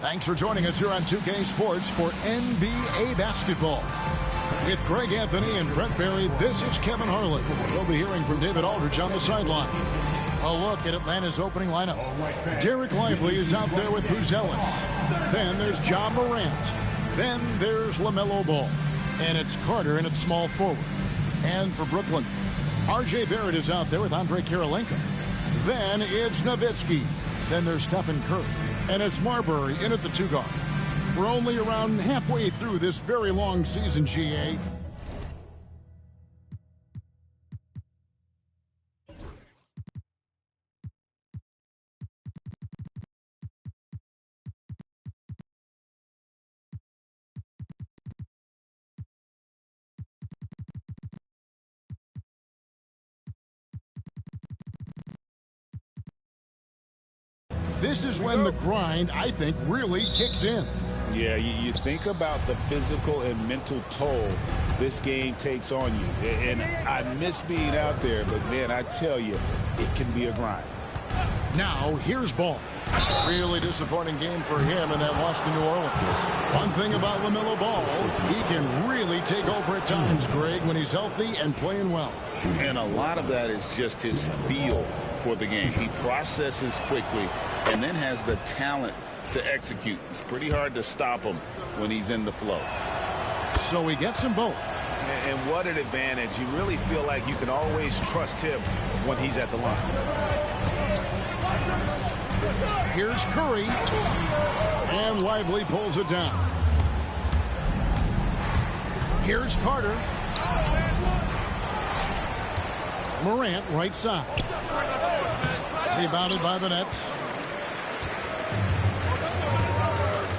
Thanks for joining us here on 2K Sports for NBA basketball. With Greg Anthony and Brent Barry, this is Kevin Harlan. We'll be hearing from David Aldridge on the sideline. A look at Atlanta's opening lineup. Derek Lively is out there with Bruce Ellis. Then there's John Morant. Then there's LaMelo Ball. And it's Carter in at small forward. And for Brooklyn, R.J. Barrett is out there with Andre Kirilenko. Then it's Nowitzki. Then there's Steph and Curry. And it's Marbury in at the 2 guard. We're only around halfway through this very long season, GA. This is when the grind, I think, really kicks in. Yeah, you think about the physical and mental toll this game takes on you. And I miss being out there, but, man, I tell you, it can be a grind. Now, here's Ball. Really disappointing game for him in that loss to New Orleans. One thing about LaMelo Ball, he can really take over at times, Greg, when he's healthy and playing well. And a lot of that is just his feel for the game. He processes quickly and then has the talent to execute. It's pretty hard to stop him when he's in the flow. So he gets them both. And what an advantage. You really feel like you can always trust him when he's at the line. Here's Curry. And Lively pulls it down. Here's Carter. Morant right side. Rebounded by the Nets.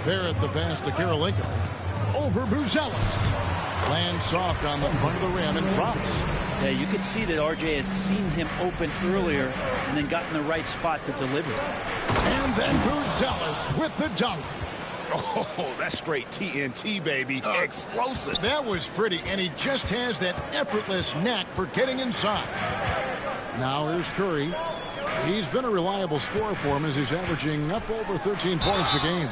Barrett the pass to Kirilenko. Over Bruce Ellis. Lands soft on the front of the rim and drops. Yeah, you could see that RJ had seen him open earlier and then got in the right spot to deliver. And then Bruce Ellis with the dunk. Oh, that's straight TNT, baby. Explosive. That was pretty, and he just has that effortless knack for getting inside. Now here's Curry. He's been a reliable scorer for him as he's averaging up over 13 points a game.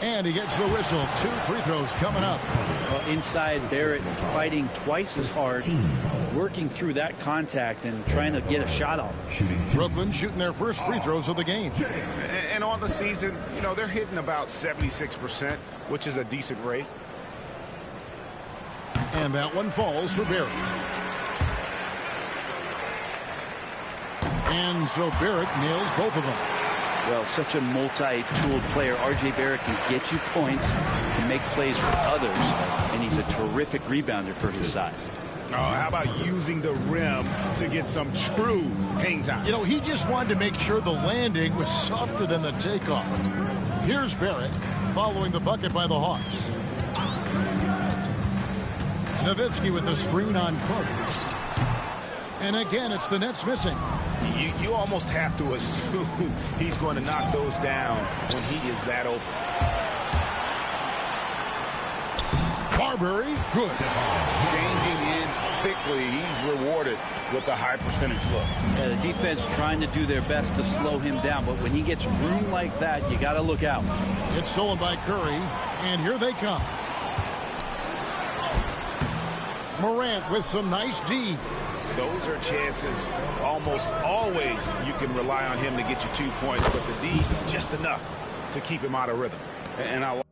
And he gets the whistle. 2 free throws coming up. Well, inside, Barrett fighting twice as hard, working through that contact and trying to get a shot off. Brooklyn shooting their first free throws of the game. And on the season, you know, they're hitting about 76%, which is a decent rate. And that one falls for Barrett. And so Barrett nails both of them. Well, such a multi-tooled player. R.J. Barrett can get you points and make plays for others, and he's a terrific rebounder for his size. Oh, how about using the rim to get some true hang time? You know, he just wanted to make sure the landing was softer than the takeoff. Here's Barrett following the bucket by the Hawks. Nowitzki with the screen on Carter. And again, it's the Nets missing. You almost have to assume he's going to knock those down when he is that open. Marbury, good. Changing ends quickly. He's rewarded with a high percentage look. Yeah, the defense trying to do their best to slow him down, but when he gets room like that, you got to look out. It's stolen by Curry, and here they come. Morant with some nice D. Those are chances. Almost always you can rely on him to get you 2 points, but the D, just enough to keep him out of rhythm. And I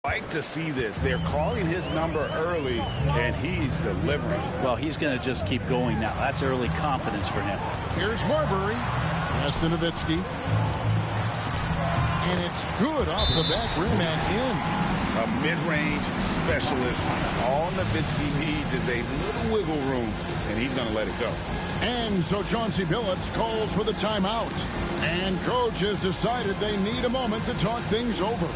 like to see this. They're calling his number early, and he's delivering. Well, he's going to just keep going now. That's early confidence for him. Here's Marbury. Pass to Nowitzki. And it's good off the back rim and in. A mid-range specialist. All Nowitzki needs is a little wiggle room, and he's going to let it go. And so Chauncey Billups calls for the timeout. And coach has decided they need a moment to talk things over.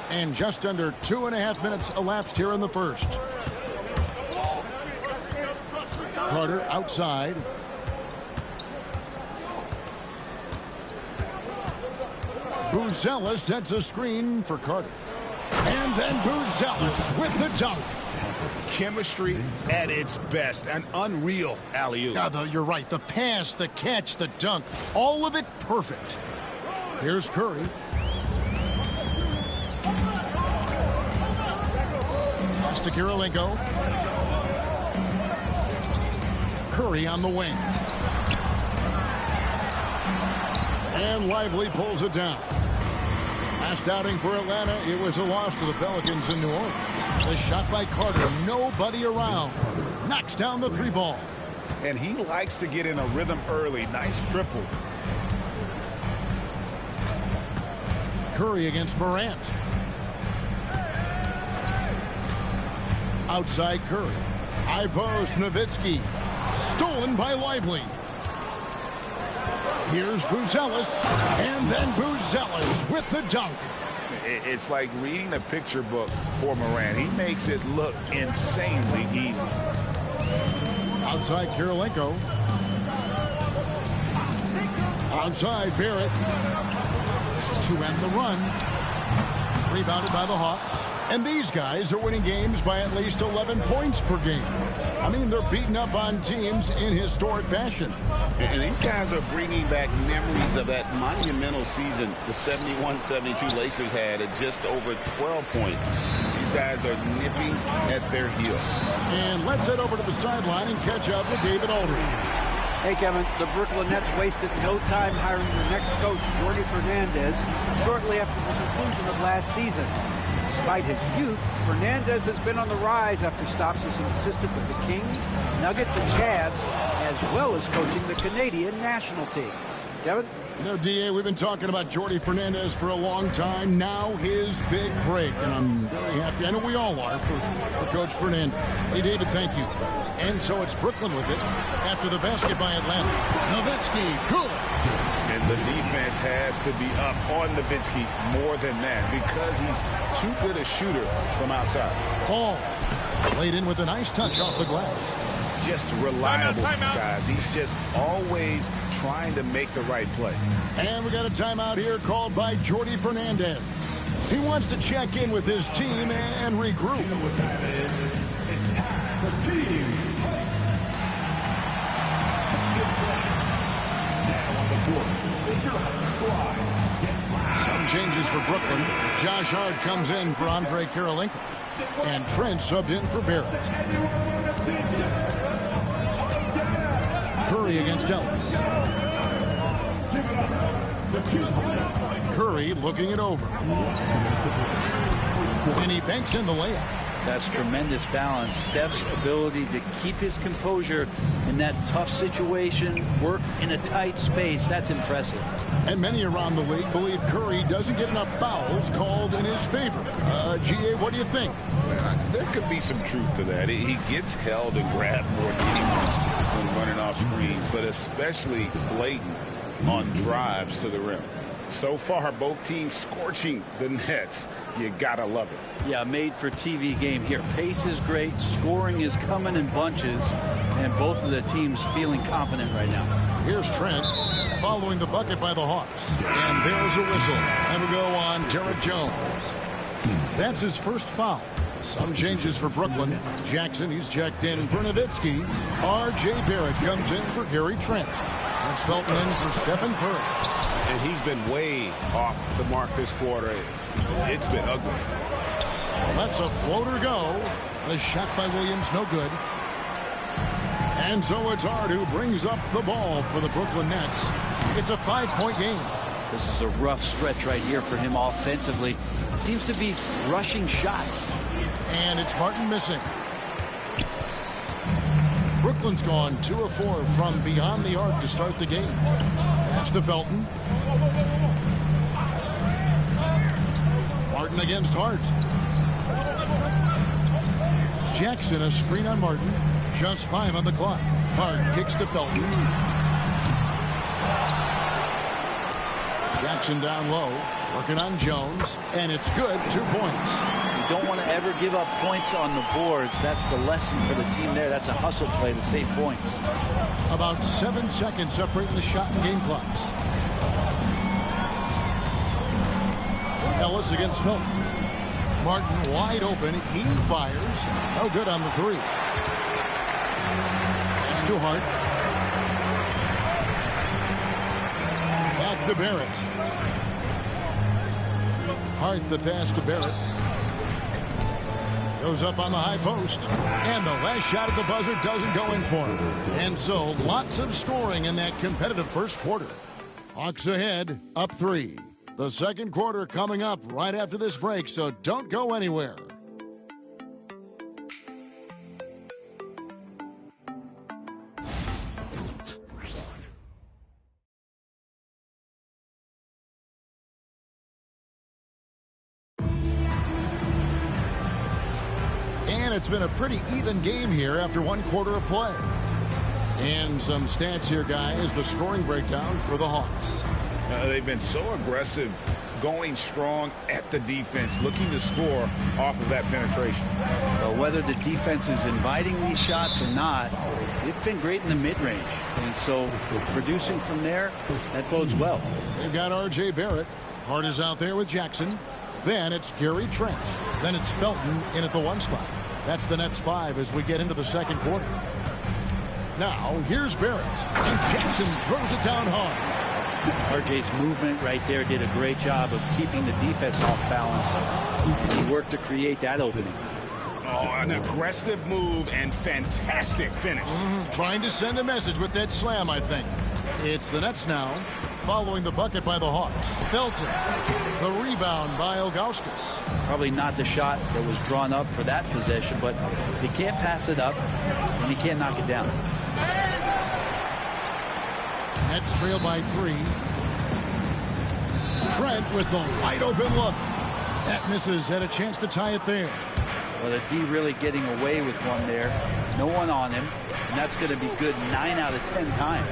And just under 2.5 minutes elapsed here in the first. Carter outside. Buzelis sets a screen for Carter. And then Buzelis with the dunk. Chemistry at its best. An unreal alley-oop. Yeah, you're right. The pass, the catch, the dunk. All of it perfect. Here's Curry. Pass to Kirilenko. Curry on the wing. And Lively pulls it down. Last outing for Atlanta, it was a loss to the Pelicans in New Orleans. The shot by Carter, nobody around. Knocks down the three ball. And he likes to get in a rhythm early. Nice triple. Curry against Morant. Outside Curry. High post, Nowitzki. Stolen by Lively. Here's Buzelis, and then Buzelis with the dunk. It's like reading a picture book for Morant. He makes it look insanely easy. Outside Kirilenko. Outside Barrett. To end the run. Rebounded by the Hawks. And these guys are winning games by at least 11 points per game. I mean, they're beating up on teams in historic fashion. And these guys are bringing back memories of that monumental season the 71-72 Lakers had at just over 12 points. These guys are nipping at their heels. And let's head over to the sideline and catch up with David Aldridge. Hey, Kevin, the Brooklyn Nets wasted no time hiring their next coach, Jordi Fernandez, shortly after the conclusion of last season. Despite his youth, Fernandez has been on the rise after stops as an assistant with the Kings, Nuggets, and Cavs, as well as coaching the Canadian national team. Kevin? You know, D.A., we've been talking about Jordi Fernandez for a long time. Now his big break, and I'm very happy. I know we all are for Coach Fernandez. Hey, David, thank you. And so it's Brooklyn with it after the basket by Atlanta. Nowitzki, good. And the defense has to be up on Nowitzki more than that because he's too good a shooter from outside. Ball laid in with a nice touch off the glass. Just reliable, guys. He's just always trying to make the right play. And we got a timeout here called by Jordi Fernandez. He wants to check in with his team and regroup. Some changes for Brooklyn. Josh Hart comes in for Andre Kirilenko. And Trent subbed in for Barrett. Curry against Ellis. Curry looking it over. And he banks in the layup. That's tremendous balance. Steph's ability to keep his composure in that tough situation, work in a tight space, that's impressive. And many around the league believe Curry doesn't get enough fouls called in his favor. G.A., what do you think? There could be some truth to that. He gets held and grabbed more than anyone when running off screens, but especially blatant on drives to the rim. So far, both teams scorching the Nets. You gotta love it. Yeah, made for TV game here. Pace is great, scoring is coming in bunches, and both of the teams feeling confident right now. Here's Trent following the bucket by the Hawks. And there's a whistle. And we go on Derek Jones. That's his first foul. Some changes for Brooklyn. Jackson, he's checked in for Nowitzki. R.J. Barrett comes in for Gary Trent. That's Felton in for Stephen Curry. And he's been way off the mark this quarter. It's been ugly. Well, that's a floater go. The shot by Williams, no good. And so it's Hart who brings up the ball for the Brooklyn Nets. It's a 5-point game. This is a rough stretch right here for him offensively. Seems to be rushing shots. And it's Martin missing. Brooklyn's gone 2 of 4 from beyond the arc to start the game. Pass to Felton. Martin against Hart. Jackson, a screen on Martin. Just 5 on the clock. Hart kicks to Felton. Jackson down low, working on Jones, and it's good. 2 points. You don't want to ever give up points on the boards. That's the lesson for the team there. That's a hustle play to save points. About 7 seconds separating the shot and game clocks. Ellis against Phil. Martin wide open. He fires. No good on the 3. It's too hard. Back to Barrett. Hart the pass to Barrett. Goes up on the high post. And the last shot at the buzzer doesn't go in for him. And so lots of scoring in that competitive first quarter. Hawks ahead, up 3. The second quarter coming up right after this break, so don't go anywhere. And it's been a pretty even game here after 1 quarter of play. And some stats here, guys, the scoring breakdown for the Hawks. They've been so aggressive, going strong at the defense, looking to score off of that penetration. Well, whether the defense is inviting these shots or not, they've been great in the mid-range. And so producing from there, that bodes well. They've got R.J. Barrett. Hart is out there with Jackson. Then it's Gary Trent. Then it's Felton in at the 1 spot. That's the Nets 5 as we get into the second quarter. Now, here's Barrett. And Jackson throws it down hard. RJ's movement right there did a great job of keeping the defense off balance. He worked to create that opening. Oh, an aggressive move and fantastic finish. Trying to send a message with that slam, I think. It's the Nets now, following the bucket by the Hawks. Felton. The rebound by Ilgauskas. Probably not the shot that was drawn up for that possession, but he can't pass it up, and he can't knock it down. Nets trail by 3. Trent with the wide open look. That misses. Had a chance to tie it there. Well, the D really getting away with one there. No one on him. And that's going to be good 9 out of 10 times.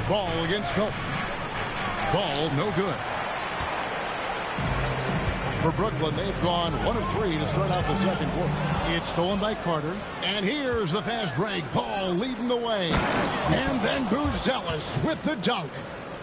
Ball against Felton. Ball no good. For Brooklyn, they've gone 1 of 3 to start out the second quarter. It's stolen by Carter. And here's the fast break. Ball leading the way. And then Buzelis with the dunk.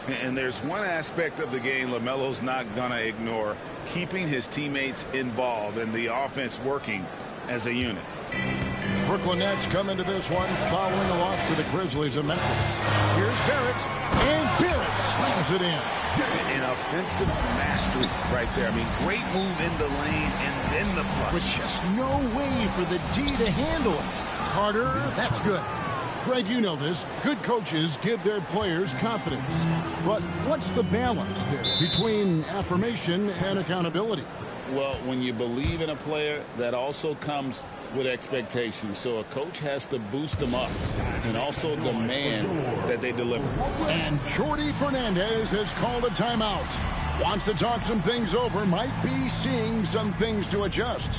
And there's one aspect of the game LaMelo's not going to ignore, keeping his teammates involved and the offense working as a unit. The Brooklyn Nets come into this one following a loss to the Grizzlies of Memphis. Here's Barrett. And Barrett slams it in. An offensive mastery right there. I mean, great move in the lane and then the flush. With just no way for the D to handle it. Carter, that's good. Greg, you know this. Good coaches give their players confidence. But what's the balance there between affirmation and accountability? Well, when you believe in a player, that also comes with expectations. So a coach has to boost them up and also demand that they deliver. And Jordy Fernandez has called a timeout. Wants to talk some things over. Might be seeing some things to adjust.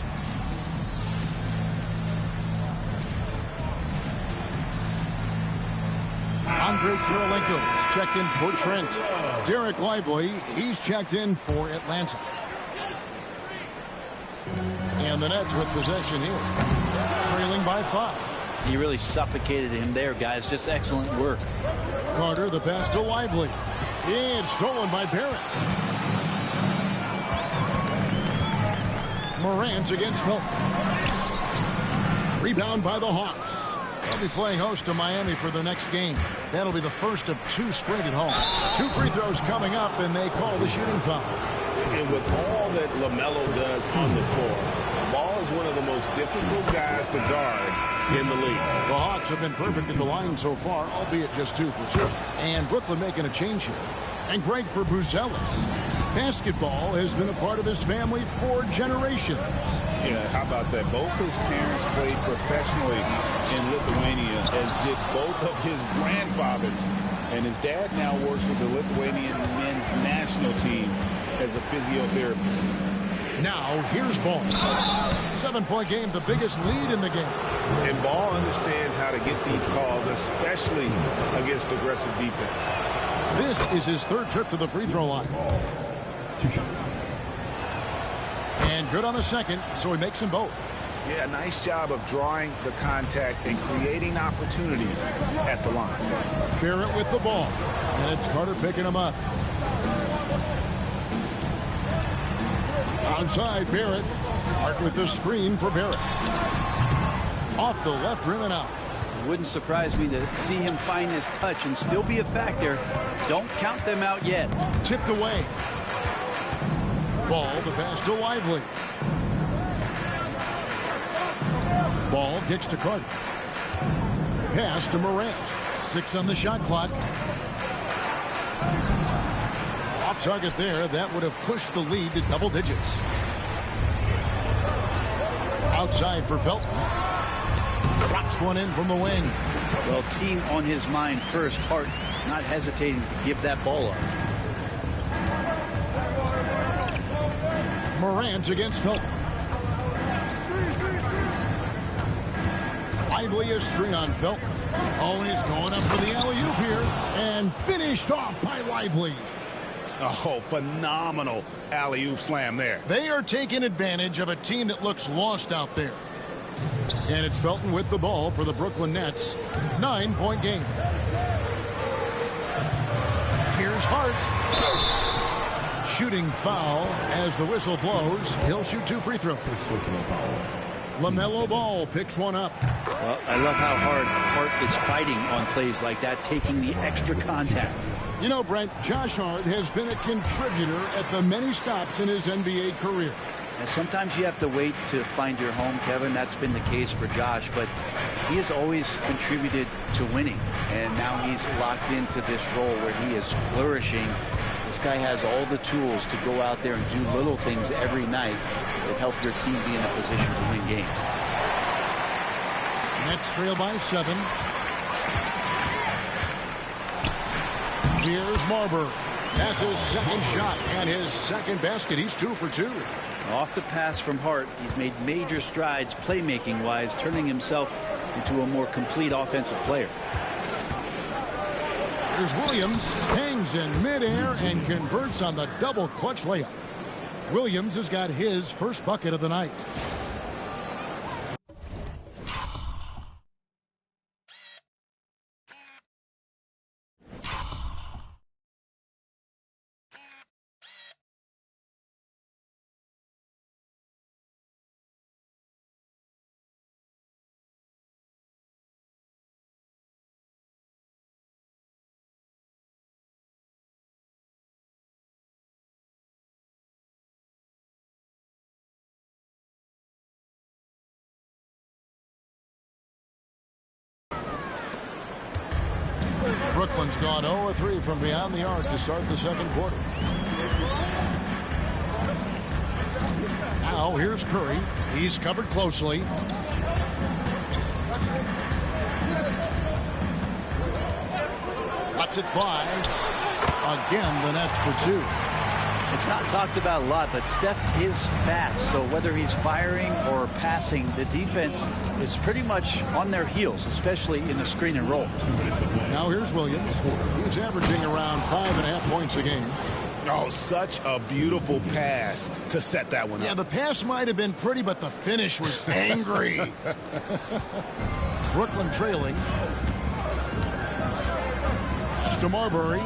Andre Kirilenko is checked in for Trent. Derek Lively, he's checked in for Atlanta. And the Nets with possession here. Trailing by 5. He really suffocated him there, guys. Just excellent work. Carter, the pass to Lively. It's stolen by Barrett. Morant against Felton. Rebound by the Hawks. They'll be playing host to Miami for their next game. That'll be the first of 2 straight at home. 2 free throws coming up, and they call the shooting foul. And with all that LaMelo does on the floor, Ball is one of the most difficult guys to guard in the league. The Hawks have been perfect at the line so far, albeit just 2 for 2. And Brooklyn making a change here. And great for Buzelis. Basketball has been a part of his family for generations. Yeah, how about that? Both his parents played professionally in Lithuania, as did both of his grandfathers. And his dad now works with the Lithuanian men's national team as a physiotherapist. Now here's Ball. 7-point game, the biggest lead in the game. And Ball understands how to get these calls, especially against aggressive defense. This is his third trip to the free throw line. And good on the second, so he makes them both. Yeah, nice job of drawing the contact and creating opportunities at the line. Barrett with the ball. And it's Carter picking him up. Outside, Barrett. Hart with the screen for Barrett. Off the left rim and out. It wouldn't surprise me to see him find his touch and still be a factor. Don't count them out yet. Tipped away. Ball, the pass to Lively. Ball kicks to Carter. Pass to Morant. 6 on the shot clock. Off target there. That would have pushed the lead to double digits. Outside for Felton. Drops one in from the wing. Well, team on his mind first. Hart not hesitating to give that ball up. Morant against Felton. Lively a screen on Felton. Oh, he's going up for the alley-oop here. And finished off by Lively. Oh, phenomenal alley-oop slam there. They are taking advantage of a team that looks lost out there. And it's Felton with the ball for the Brooklyn Nets. 9-point game. Here's Hart. Shooting foul as the whistle blows. He'll shoot 2 free throws. LaMelo Ball picks one up. Well, I love how hard Hart is fighting on plays like that, taking the extra contact. You know, Brent, Josh Hart has been a contributor at the many stops in his NBA career. And sometimes you have to wait to find your home, Kevin. That's been the case for Josh, but he has always contributed to winning. And now he's locked into this role where he is flourishing. This guy has all the tools to go out there and do little things every night that help your team be in a position to win games. Nets trail by 7. Here's Marbury. That's his second shot and his second basket. He's 2 for 2. Off the pass from Hart, he's made major strides playmaking-wise, turning himself into a more complete offensive player. Here's Williams. Hangs in midair and converts on the double clutch layup. Williams has got his first bucket of the night. Brooklyn's gone 0-3 from beyond the arc to start the second quarter. Now here's Curry. He's covered closely. Lets it fly. Again, the Nets for 2. It's not talked about a lot, but Steph is fast. So whether he's firing or passing, the defense is pretty much on their heels, especially in the screen and roll. Now here's Williams. He's averaging around 5.5 points a game. Oh, such a beautiful pass to set that one up. Yeah, the pass might have been pretty, but the finish was angry. Brooklyn trailing. That's to Marbury.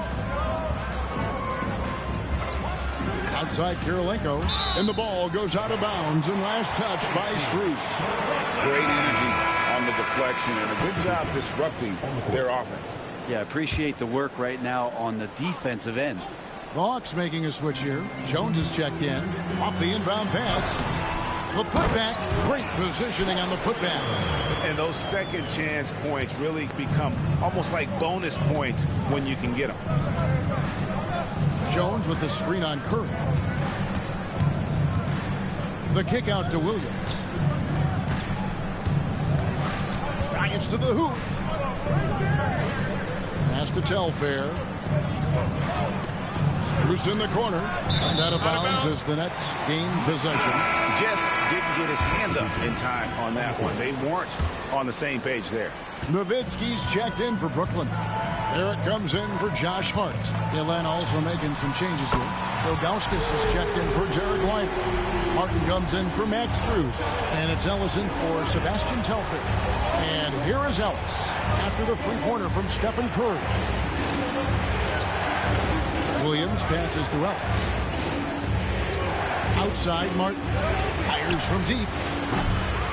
Outside Kirilenko, and the ball goes out of bounds, and last touch by Strus. Great energy on the deflection and a good job disrupting their offense. Yeah, appreciate the work right now on the defensive end. The Hawks making a switch here. Jones is checked in. Off the inbound pass. The putback. Great positioning on the putback. And those second chance points really become almost like bonus points when you can get them. Jones with the screen on Curry. The kick out to Williams. Drives to the hoop. Has to Telfair. Loose in the corner. And out of bounds as the Nets gain possession. Just didn't get his hands up in time on that one. They weren't on the same page there. Nowitzki's checked in for Brooklyn. Barrett comes in for Josh Hart. Atlanta also making some changes here. Ilgauskas is checked in for Derek Lively. Martin comes in for Max Strus. And it's Ellis in for Sebastian Telfair. And here is Ellis after the three-pointer from Stephen Curry. Williams passes to Ellis. Outside, Martin fires from deep.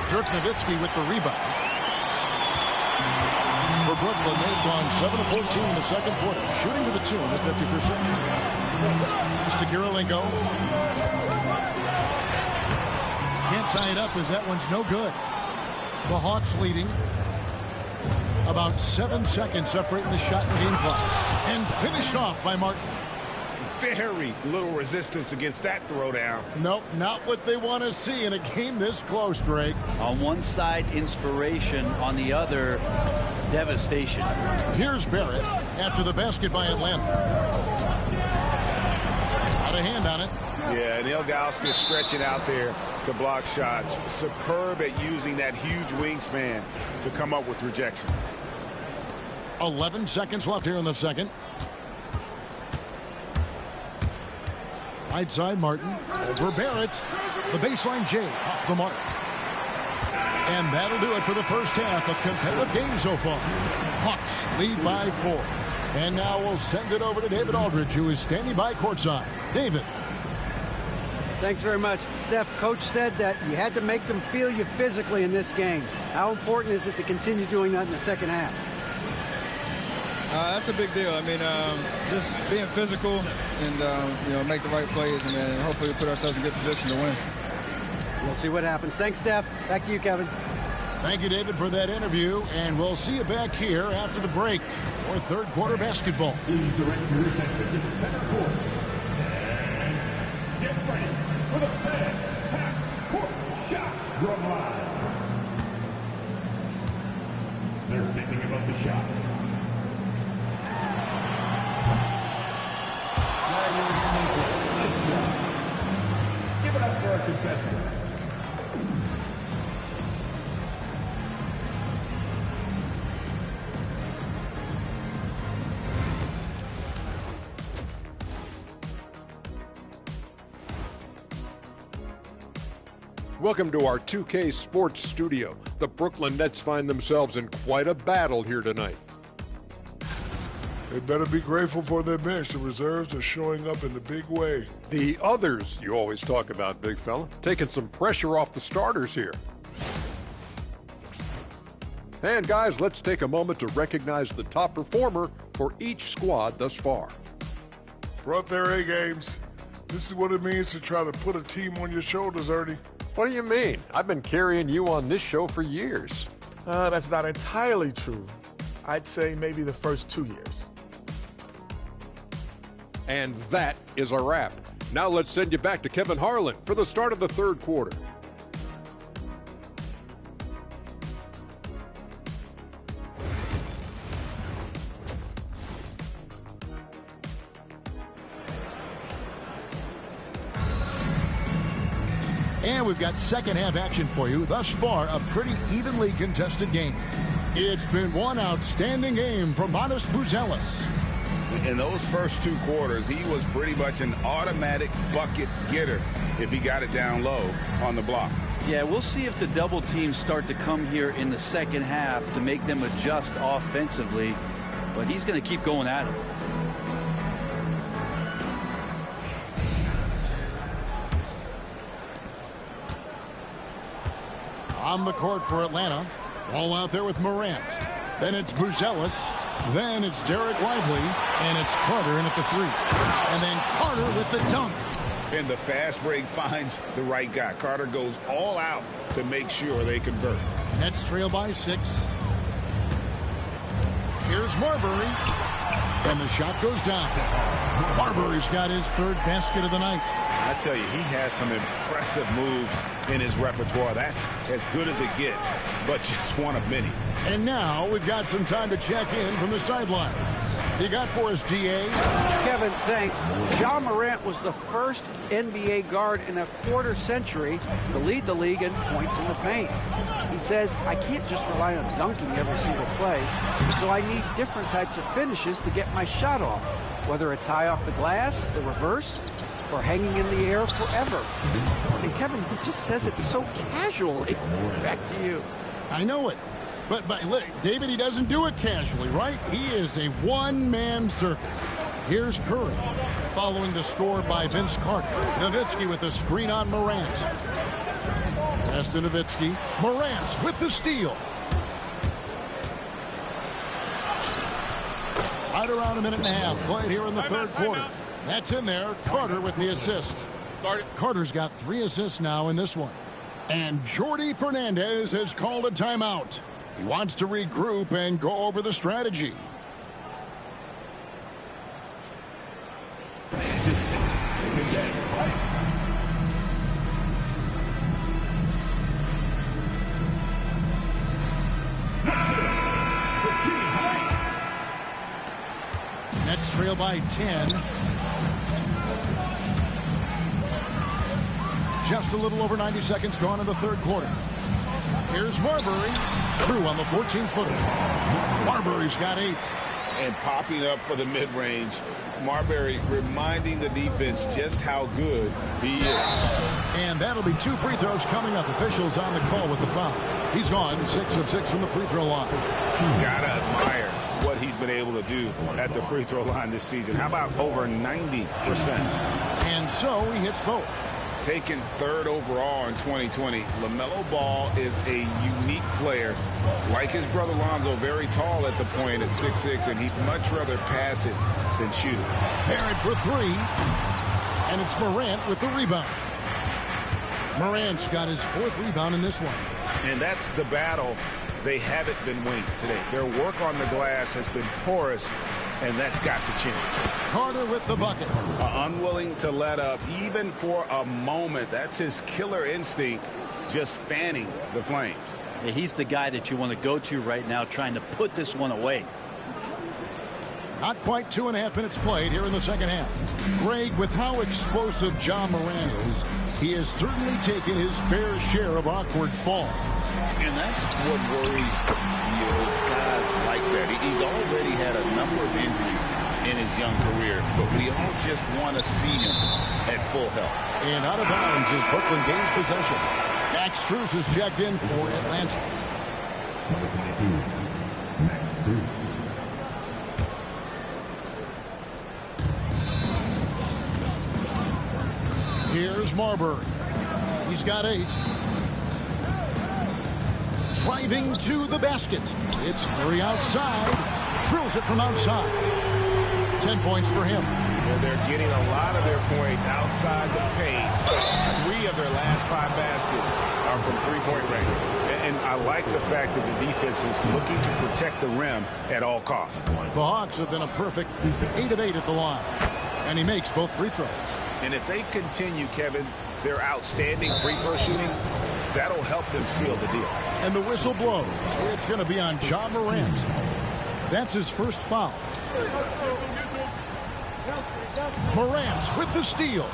Dirk Nowitzki with the rebound. For Brooklyn, they've gone 7 of 14 in the second quarter, shooting to the tune of 50%. Pass to Kirilenko. Can't tie it up as that one's no good. The Hawks leading. About 7 seconds separating the shot and game clocks. And finished off by Martin. Very little resistance against that throwdown. Nope, not what they want to see in a game this close, Greg. On one side, inspiration. On the other, devastation. Here's Barrett after the basket by Atlanta. Out of hand on it. Yeah, and Ilgauskas stretching out there to block shots. Superb at using that huge wingspan to come up with rejections. 11 seconds left here in the second. Right side, Martin over Barrett. The baseline J off the mark. And that'll do it for the first half. A competitive game so far. Hawks lead by 4. And now we'll send it over to David Aldridge, who is standing by courtside. David. Thanks very much. Steph, coach said that you had to make them feel you physically in this game. How important is it to continue doing that in the second half? That's a big deal. I mean, just being physical and, make the right plays and then hopefully put ourselves in good position to win. We'll see what happens. Thanks, Steph. Back to you, Kevin. Thank you, David, for that interview. And we'll see you back here after the break for third quarter basketball. Please direct your attention to center court. And get ready for the Fed half-court shot drum line. They're thinking about the shot. Give it up for our contestant. Welcome to our 2K Sports Studio. The Brooklyn Nets find themselves in quite a battle here tonight. They better be grateful for their bench. The reserves are showing up in a big way. The others you always talk about, big fella, taking some pressure off the starters here. And guys, let's take a moment to recognize the top performer for each squad thus far. Brought their A games. This is what it means to try to put a team on your shoulders, Ernie. What do you mean? I've been carrying you on this show for years. That's not entirely true. I'd say maybe the first 2 years. And that is a wrap. Now let's send you back to Kevin Harlan for the start of the third quarter. And we've got second half action for you. Thus far, a pretty evenly contested game. It's been one outstanding game from Matas Buzelis. In those first 2 quarters, he was pretty much an automatic bucket getter if he got it down low on the block. Yeah, we'll see if the double teams start to come here in the second half to make them adjust offensively. But he's going to keep going at him. On the court for Atlanta. Ball out there with Morant. Then it's Buzelis. Then it's Derek Lively. And it's Carter in at the 3. And then Carter with the dunk. And the fast break finds the right guy. Carter goes all out to make sure they convert. Nets trail by 6. Here's Marbury. And the shot goes down. Marbury's got his third basket of the night. I tell you, he has some impressive moves in his repertoire. That's as good as it gets, but just one of many. And now we've got some time to check in from the sidelines. You got for us, DA? Kevin, thanks. Ja Morant was the first NBA guard in a quarter century to lead the league in points in the paint. He says, I can't just rely on dunking every single play, so I need different types of finishes to get my shot off, whether it's high off the glass, the reverse, or hanging in the air forever. And Kevin, he just says it so casually. Back to you. I know it. But look, David, he doesn't do it casually, right? He is a one-man circus. Here's Curry, following the score by Vince Carter. Nowitzki with the screen on Morant. Pass to Nowitzki. Morant with the steal. Right around a minute and a half played here in the third quarter. That's in there. Carter with the assist. Carter's got 3 assists now in this one. And Jordi Fernandez has called a timeout. He wants to regroup and go over the strategy. Nets trail by 10. Just a little over 90 seconds gone in the third quarter. Here's Marbury. True on the 14-footer. Marbury's got 8. And popping up for the mid-range. Marbury reminding the defense just how good he is. And that'll be 2 free throws coming up. Officials on the call with the foul. He's gone 6 of 6 from the free throw line. Gotta admire what he's been able to do at the free throw line this season. How about over 90%? And so he hits both. Taken 3rd overall in 2020, LaMelo Ball is a unique player. Like his brother Lonzo, very tall at the point at 6'6", and he'd much rather pass it than shoot it. Barrett for 3, and it's Morant with the rebound. Morant's got his 4th rebound in this one. And that's the battle they haven't been winning today. Their work on the glass has been porous, and that's got to change. Carter with the bucket. Unwilling to let up even for a moment. That's his killer instinct, just fanning the flames. Yeah, he's the guy that you want to go to right now, trying to put this one away. Not quite 2.5 minutes played here in the second half. Greg, with how explosive Ja Morant is, he has certainly taken his fair share of awkward falls. And that's what worries you with guys like that. He's already had a number of injuries in his young career, but we all just want to see him at full health. And out of bounds is Brooklyn gains possession. Max Strus is checked in for Atlanta. Number 22, Max Strus. Here's Marbury. He's got 8. Driving to the basket. It's Murray outside. Drills it from outside. 10 points for him. Well, they're getting a lot of their points outside the paint. 3 of their last 5 baskets are from three-point range. And I like the fact that the defense is looking to protect the rim at all costs. The Hawks have been a perfect 8 of 8 at the line. And he makes both free throws. And if they continue, Kevin, their outstanding free throw shooting, that'll help them seal the deal. And the whistle blows. It's going to be on Ja Morant. That's his first foul. Morant with the steal.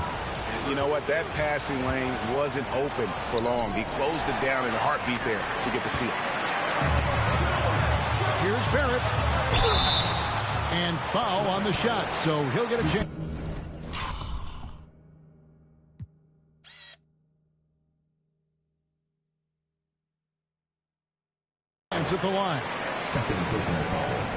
You know what? That passing lane wasn't open for long. He closed it down in a heartbeat there to get the steal. Here's Barrett. And foul on the shot, so he'll get a chance. At the line.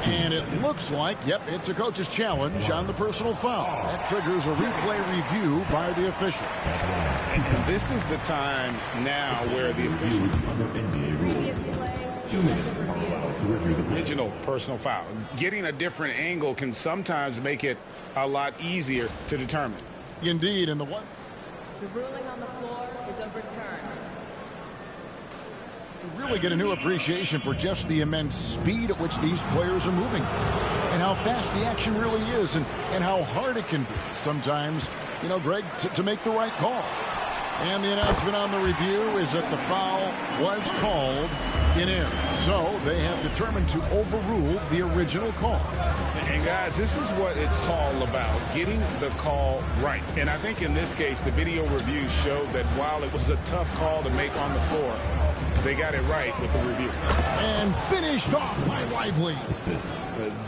And it looks like, yep, it's a coach's challenge on the personal foul. That triggers a replay review by the official. And this is the time now where the official original personal foul. Getting a different angle can sometimes make it a lot easier to determine. Indeed, and the one. The ruling on the floor is overturned. You really get a new appreciation for just the immense speed at which these players are moving and how fast the action really is and how hard it can be sometimes, you know, Greg, to make the right call. And the announcement on the review is that the foul was called in air. So they have determined to overrule the original call. And guys, this is what it's all about, getting the call right. And I think in this case, the video review showed that while it was a tough call to make on the floor, they got it right with the review. And finished off by Lively.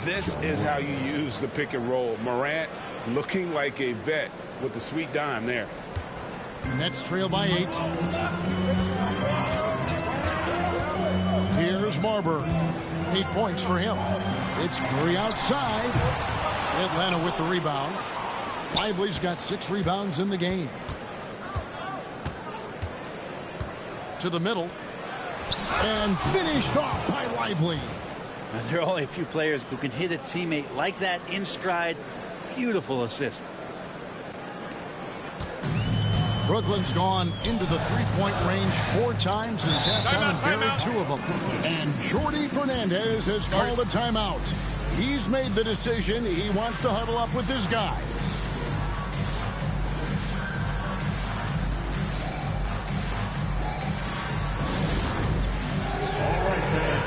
This is how you use the pick and roll. Morant looking like a vet with the sweet dime there. Nets trail by 8. Here's Marbury. 8 points for him. It's Curry outside. Atlanta with the rebound. Lively's got 6 rebounds in the game. To the middle. And finished off by Lively. There are only a few players who can hit a teammate like that in stride. Beautiful assist. Brooklyn's gone into the three-point range 4 times since halftime and buried 2 of them. And Jordi Fernandez has called a timeout. He's made the decision. He wants to huddle up with his guy. All right, fans.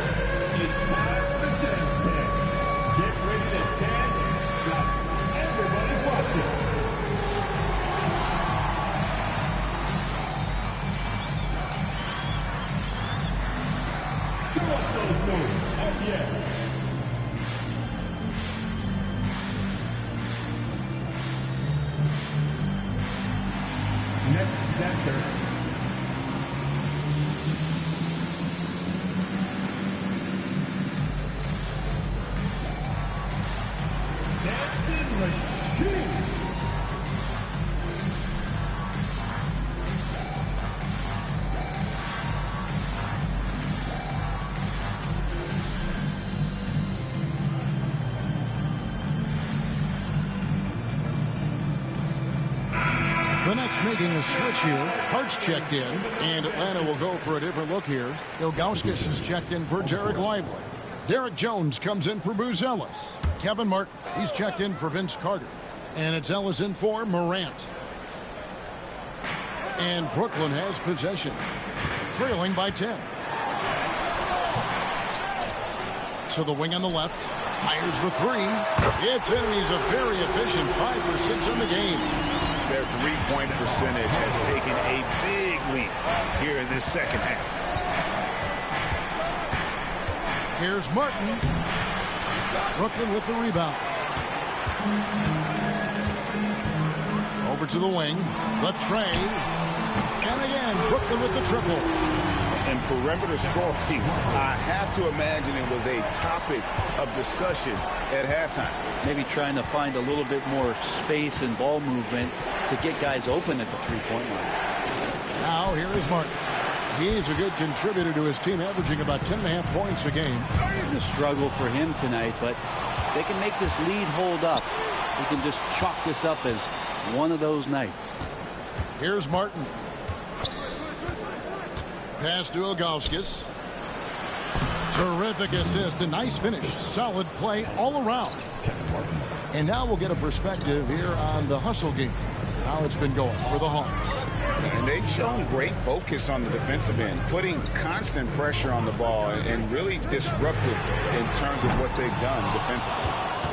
It's time for the dance stand. Get ready to dance. Everybody's watching. Show us those moves. Oh, yeah. Next dancer. Dancing Machine. The Nets making a switch here. Hart's checked in, and Atlanta will go for a different look here. Ilgauskas is checked in for Derek Lively. Derek Jones comes in for Booz Ellis. Kevin Martin, he's checked in for Vince Carter. And it's Ellis in for Morant. And Brooklyn has possession, trailing by 10. To the wing on the left, fires the 3. It's in, and he's a very efficient 5 for 6 in the game. Their three-point percentage has taken a big leap here in this second half. Here's Martin. Brooklyn with the rebound. Over to the wing. The tray. And again, Brooklyn with the triple. And perimeter scoring, I have to imagine it was a topic of discussion at halftime. Maybe trying to find a little bit more space and ball movement to get guys open at the three-point line. Now here is Martin. He's a good contributor to his team, averaging about 10.5 points a game. It's a struggle for him tonight, but if they can make this lead hold up, we can just chalk this up as one of those nights. Here's Martin. Pass to Ilgauskas. Terrific assist, a nice finish. Solid play all around. And now we'll get a perspective here on the hustle game. How it's been going for the Hawks. And they've shown great focus on the defensive end, putting constant pressure on the ball and really disruptive in terms of what they've done defensively.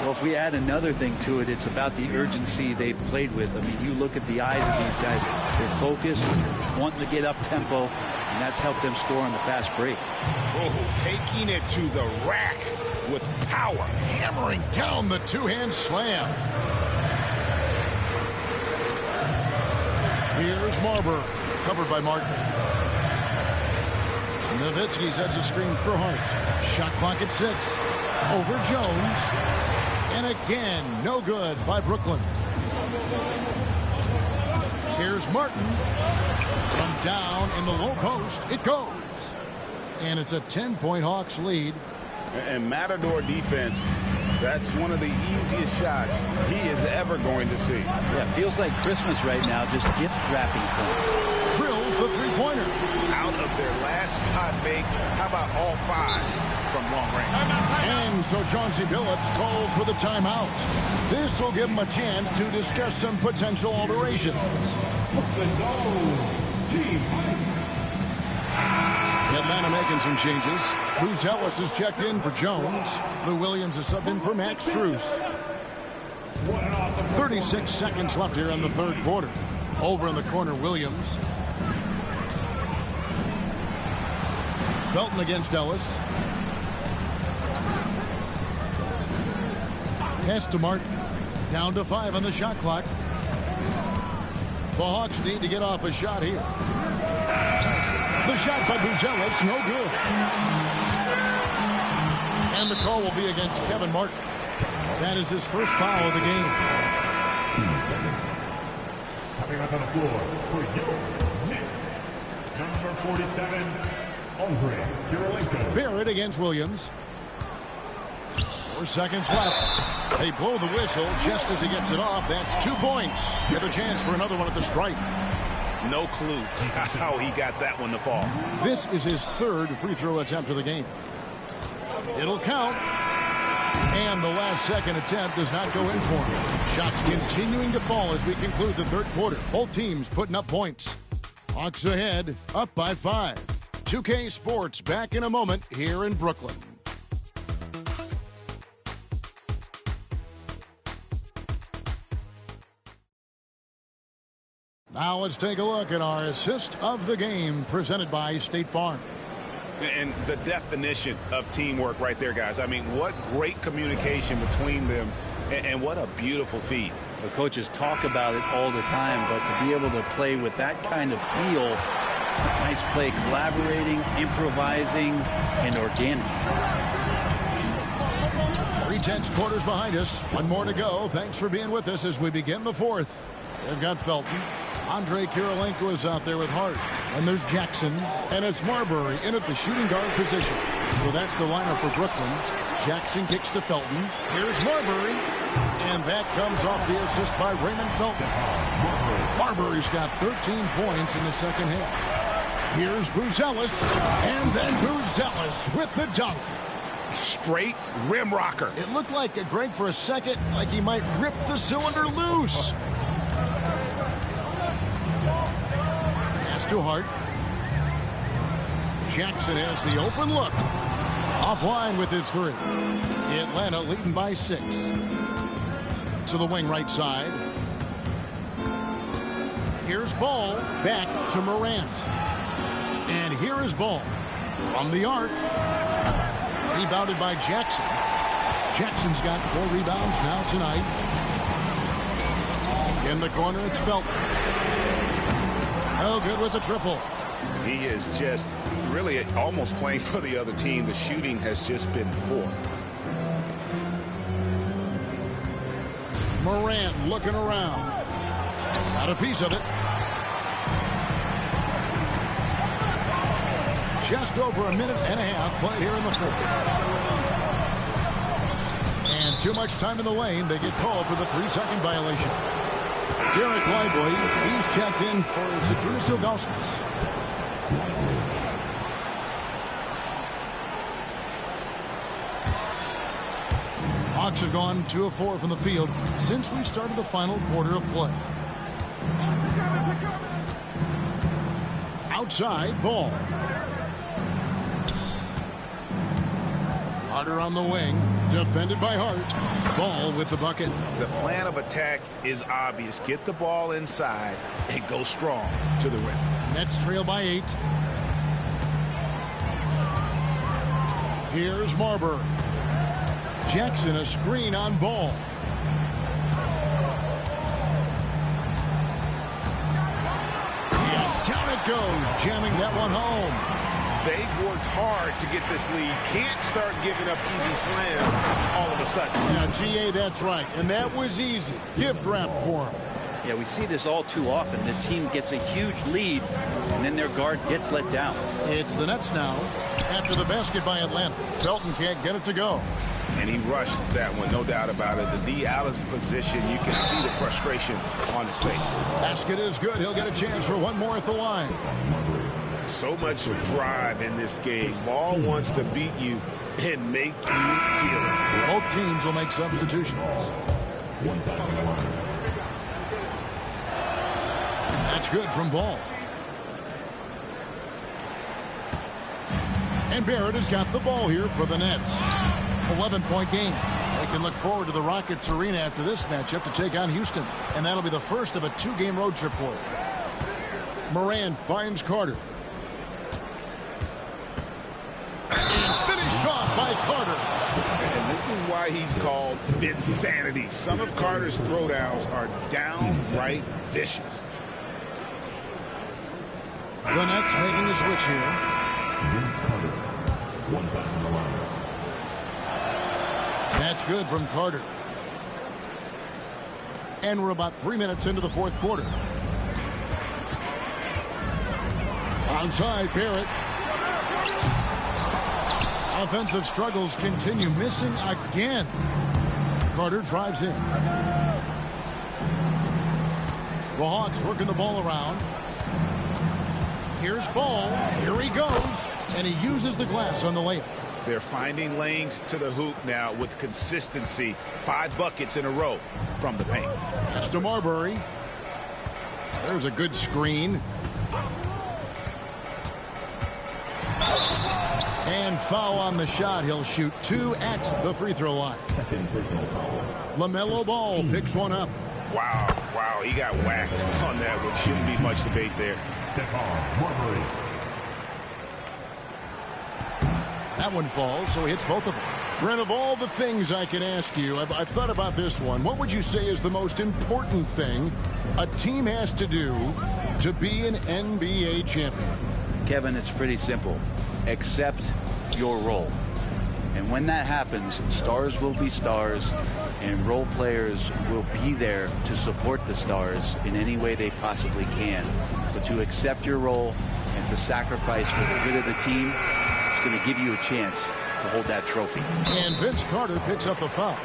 Well, if we add another thing to it, it's about the urgency they've played with. I mean, you look at the eyes of these guys. They're focused, wanting to get up tempo, and that's helped them score on the fast break. Oh, taking it to the rack with power. Hammering down the two-hand slam. Here's Marbury, covered by Martin. Nowitzki sets a screen for Hart. Shot clock at 6. Over Jones. And again, no good by Brooklyn. Here's Martin. From down in the low post, it goes. And it's a 10-point Hawks lead. And Matador defense, that's one of the easiest shots he is ever going to see. Yeah, feels like Christmas right now, just gift wrapping points. Drills nails the three-pointer. Out of their last 5 makes, how about all 5 from long range? And so Chauncey Billups calls for the timeout. This will give him a chance to discuss some potential alterations. Atlanta making some changes. Bruce Ellis is checked in for Jones. Lou Williams is subbed in for Max Strus. 36 seconds left here in the third quarter. Over in the corner, Williams. Felton against Ellis. Pass to Martin. Down to 5 on the shot clock. The Hawks need to get off a shot here. The shot by Buzelis, no good. And the call will be against Kevin Martin. That is his first foul of the game. 2 seconds. Coming up on the floor for your Knicks, number 47, Andre Kirilenko. Barrett against Williams. 4 seconds left. They blow the whistle just as he gets it off. That's 2 points. With a chance for another one at the stripe. No clue how he got that one to fall. This is his third free throw attempt of the game. It'll count. And the last second attempt does not go in for him. Shots continuing to fall as we conclude the third quarter. Both teams putting up points. Hawks ahead, up by 5. 2K Sports back in a moment here in Brooklyn. Now let's take a look at our assist of the game presented by State Farm. And the definition of teamwork right there, guys. I mean, what great communication between them, and what a beautiful feat. The coaches talk about it all the time, but to be able to play with that kind of feel, nice play, collaborating, improvising, and organic. 3/10 quarters behind us. One more to go. Thanks for being with us as we begin the fourth. They've got Felton. Andre Kirilenko is out there with Hart. And there's Jackson. And it's Marbury in at the shooting guard position. So that's the lineup for Brooklyn. Jackson kicks to Felton. Here's Marbury. And that comes off the assist by Raymond Felton. Marbury's got 13 points in the second half. Here's Buzelis. And then Buzelis with the dunk. Straight rim rocker. It looked like Greg for a second, like he might rip the cylinder loose. Pass to Hart. Jackson has the open look. Offline with his 3. Atlanta leading by 6. To the wing right side. Here's Ball back to Morant. And here is Ball from the arc. Rebounded by Jackson. Jackson's got 4 rebounds now tonight. In the corner, it's Felton. No good with the triple. He is just really almost playing for the other team. The shooting has just been poor. Morant looking around. Got a piece of it. Just over a minute and a half played here in the fourth. And too much time in the lane. They get called for the 3-second violation. Derek Lively, he's checked in for Zydrunas Ilgauskas. Hawks have gone 2 of 4 from the field since we started the final quarter of play. Outside, Ball. Harder on the wing, defended by Hart. Ball with the bucket. The plan of attack is obvious. Get the ball inside and go strong to the rim. Nets trail by 8. Here's Marbury. Jackson a screen on Ball. And down it goes, jamming that one home. They've worked hard to get this lead. Can't start giving up easy slams all of a sudden. Yeah, GA, that's right. And that was easy. Gift wrap for him. Yeah, we see this all too often. The team gets a huge lead, and then their guard gets let down. It's the Nets now after the basket by Atlanta. Felton can't get it to go. And he rushed that one, no doubt about it. The D out of position, you can see the frustration on his face. Basket is good. He'll get a chance for one more at the line. So much drive in this game. Ball wants to beat you and make you feel it. Both teams will make substitutions. That's good from Ball. And Barrett has got the ball here for the Nets. 11-point game. They can look forward to the Rockets Arena after this matchup to take on Houston. And that'll be the first of a 2-game road trip for it. Moran finds Carter. And finished off by Carter. And this is why he's called Vinsanity. Some of Carter's throwdowns are downright vicious. The Nets making a switch here. That's good from Carter. And we're about 3 minutes into the fourth quarter. Onside, Barrett. Offensive struggles continue, missing again. Carter drives in. The Hawks working the ball around. Here's Ball. Here he goes. And he uses the glass on the layup. They're finding lanes to the hoop now with consistency. 5 buckets in a row from the paint. Pass to Marbury. There's a good screen. And foul on the shot. He'll shoot 2 at the free throw line. LaMelo Ball picks one up. Wow, he got whacked on that one. Shouldn't be much debate there. That one falls, so he hits both of them. Brent, of all the things I can ask you, I've thought about this one. What would you say is the most important thing a team has to do to be an NBA champion? Kevin, it's pretty simple. Accept your role. And when that happens, stars will be stars, and role players will be there to support the stars in any way they possibly can. But to accept your role and to sacrifice for the good of the team, it's going to give you a chance to hold that trophy. And Vince Carter picks up the foul.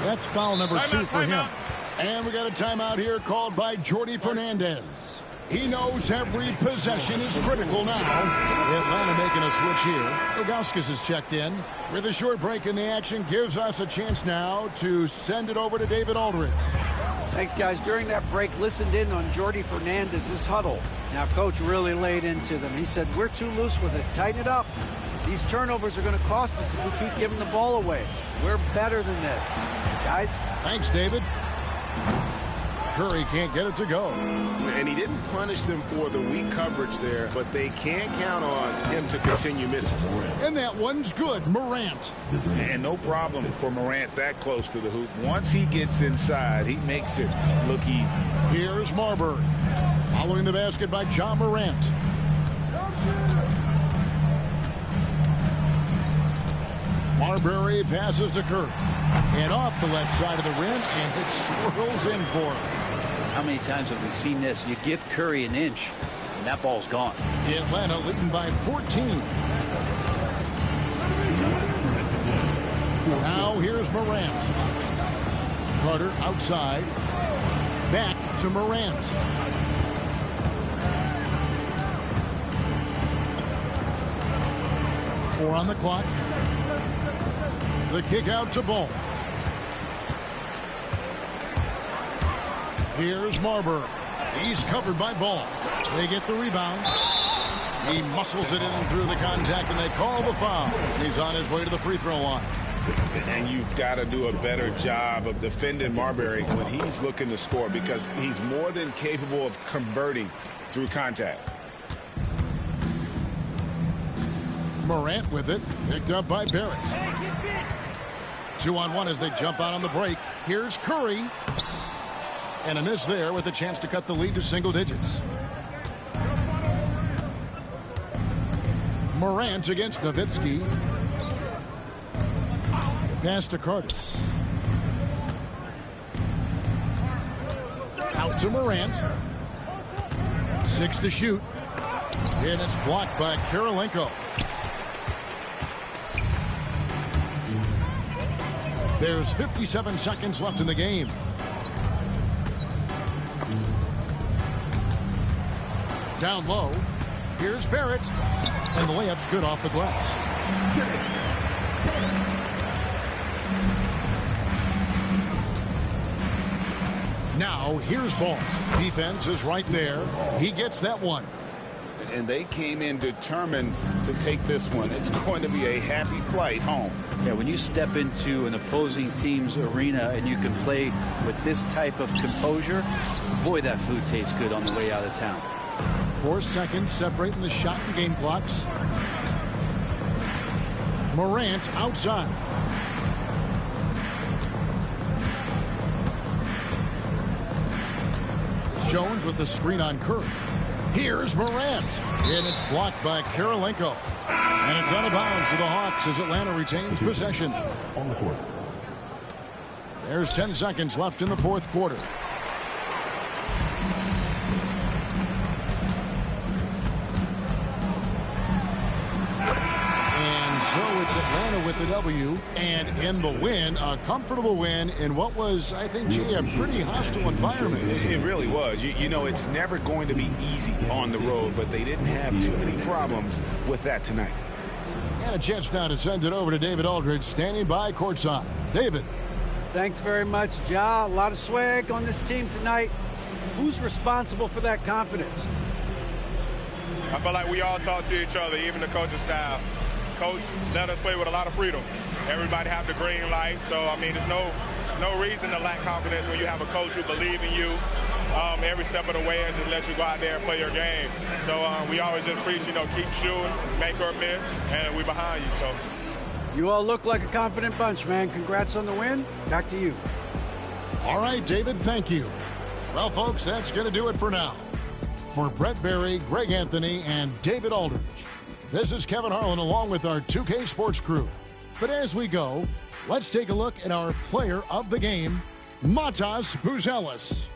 That's foul number 2 for him. And we got a timeout here called by Jordi Fernandez. He knows every possession is critical now. Atlanta making a switch here. Ilgauskas is checked in. With a short break in the action, gives us a chance now to send it over to David Aldridge. Thanks, guys. During that break, listened in on Jordi Fernandez's huddle. Now, Coach really laid into them. He said, we're too loose with it. Tighten it up. These turnovers are going to cost us if we keep giving the ball away. We're better than this. Guys? Thanks, David. Curry can't get it to go. And he didn't punish them for the weak coverage there, but they can't count on him to continue missing. And that one's good. Morant. And no problem for Morant that close to the hoop. Once he gets inside, he makes it look easy. Here's Marbury. Following the basket by John Morant. Marbury passes to Curry. And off the left side of the rim, and it swirls in for him. How many times have we seen this? You give Curry an inch, and that ball's gone. Atlanta leading by 14. Now here's Morant. Carter outside. Back to Morant. Four on the clock. The kick out to Ball. Here's Marbury. He's covered by Ball. They get the rebound. He muscles it in through the contact, and they call the foul. He's on his way to the free throw line. And you've got to do a better job of defending Marbury when he's looking to score, because he's more than capable of converting through contact. Morant with it. Picked up by Barrett. 2-on-1 as they jump out on the break. Here's Curry. And a miss there with a chance to cut the lead to single digits. Morant against Nowitzki. Pass to Carter. Out to Morant. 6 to shoot. And it's blocked by Kirilenko. There's 57 seconds left in the game. Down low. Here's Barrett. And the layup's good off the glass. Now, here's Ball. Defense is right there. He gets that one. And they came in determined to take this one. It's going to be a happy flight home. Yeah, when you step into an opposing team's arena and you can play with this type of composure, boy, that food tastes good on the way out of town. 4 seconds separating the shot and game clocks. Morant outside. Jones with the screen on Curry. Here's Morant. And it's blocked by Karolinko. And it's out of bounds to the Hawks as Atlanta retains possession. On the court. There's 10 seconds left in the fourth quarter. And so it's Atlanta with the W, and in the win, a comfortable win in what was, I think, Jay, a pretty hostile environment. It really was. You know, it's never going to be easy on the road, but they didn't have too many problems with that tonight. And a chance now to send it over to David Aldridge, standing by courtside. David. Thanks very much, Ja. A lot of swag on this team tonight. Who's responsible for that confidence? I feel like we all talk to each other, even the coaching staff. Coach let us play with a lot of freedom. Everybody have the green light, so I mean, there's no reason to lack confidence when you have a coach who believes in you every step of the way and just let you go out there and play your game. So we always just preach, keep shooting, make or miss, and we behind you. So you all look like a confident bunch, man. Congrats on the win. Back to you. All right, David, thank you. Well, folks, that's going to do it for now. For Brett Berry, Greg Anthony, and David Aldridge, this is Kevin Harlan along with our 2K Sports crew. But as we go, let's take a look at our player of the game, Matas Buzelis.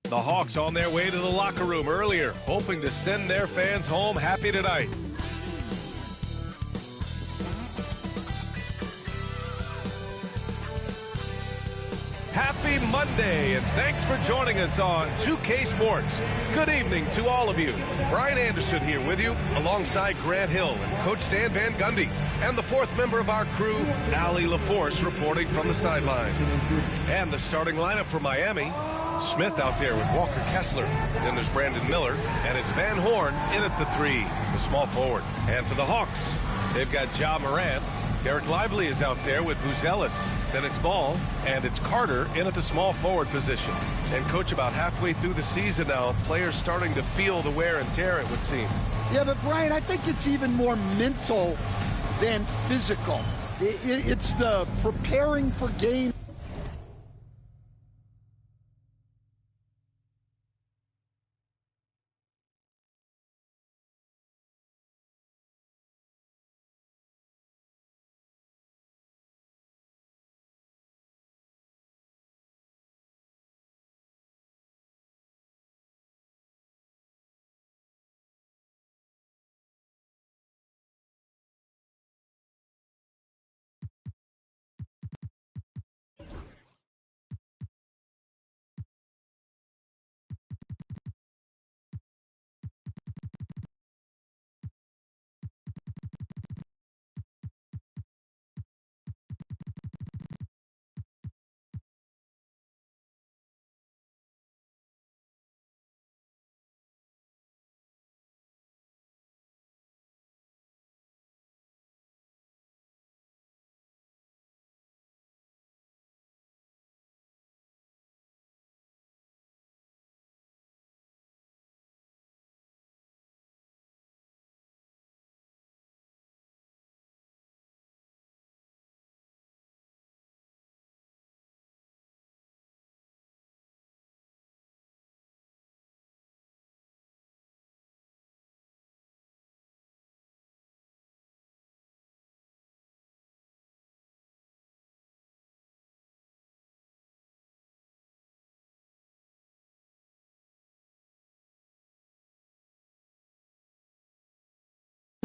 The Hawks on their way to the locker room earlier, hoping to send their fans home happy tonight. Happy Monday, and thanks for joining us on 2K Sports. Good evening to all of you. Brian Anderson here with you, alongside Grant Hill and Coach Dan Van Gundy, and the fourth member of our crew, yr4, reporting from the sidelines. And the starting lineup for Miami: Smith out there with Walker Kessler. Then there's Brandon Miller, and it's Van Horn in at the 3, the small forward. And for the Hawks, they've got Ja Morant. Derek Lively is out there with Buzelis. Then it's Ball, and it's Carter in at the small forward position. And, Coach, about halfway through the season now, players starting to feel the wear and tear, it would seem. Yeah, but, Brian, I think it's even more mental than physical. It's the preparing for game.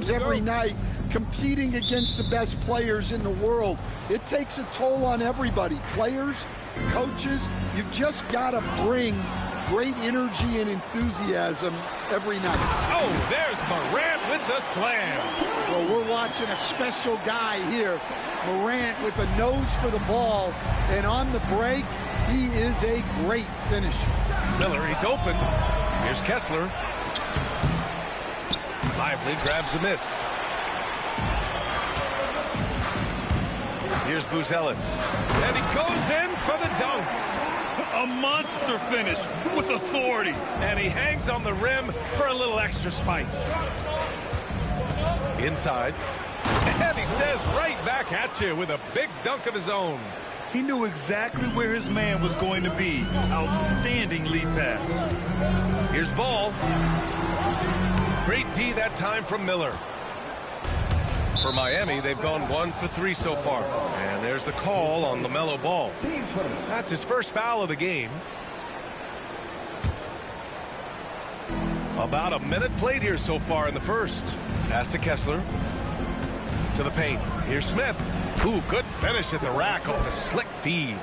Every night competing against the best players in the world. It takes a toll on everybody, players, coaches. You've just got to bring great energy and enthusiasm every night. Oh, there's Morant with the slam. Well, we're watching a special guy here. Morant with a nose for the ball, and on the break, he is a great finisher. Miller, he's open. Here's Kessler. Lively grabs the miss. Here's Buzelis. And he goes in for the dunk. A monster finish with authority. And he hangs on the rim for a little extra spice. Inside. And he says right back at you with a big dunk of his own. He knew exactly where his man was going to be. Outstanding lead pass. Here's Ball. Great D that time from Miller. For Miami, they've gone 1 for 3 so far. And there's the call on LaMelo Ball. That's his first foul of the game. About a minute played here so far in the first. Pass to Kessler. To the paint. Here's Smith. Ooh, good finish at the rack off the slick feed.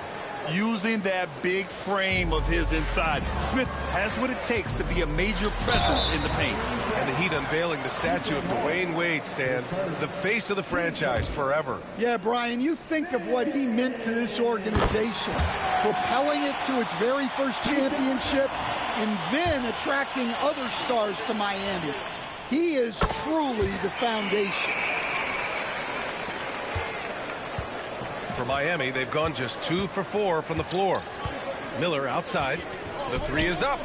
Using that big frame of his inside, Smith has what it takes to be a major presence in the paint. And the Heat unveiling the statue of Dwayne Wade, Stan, the face of the franchise forever. Yeah, Brian, you think of what he meant to this organization, propelling it to its very first championship and then attracting other stars to Miami. He is truly the foundation. For Miami, they've gone just 2 for 4 from the floor. Miller outside. The 3 is up.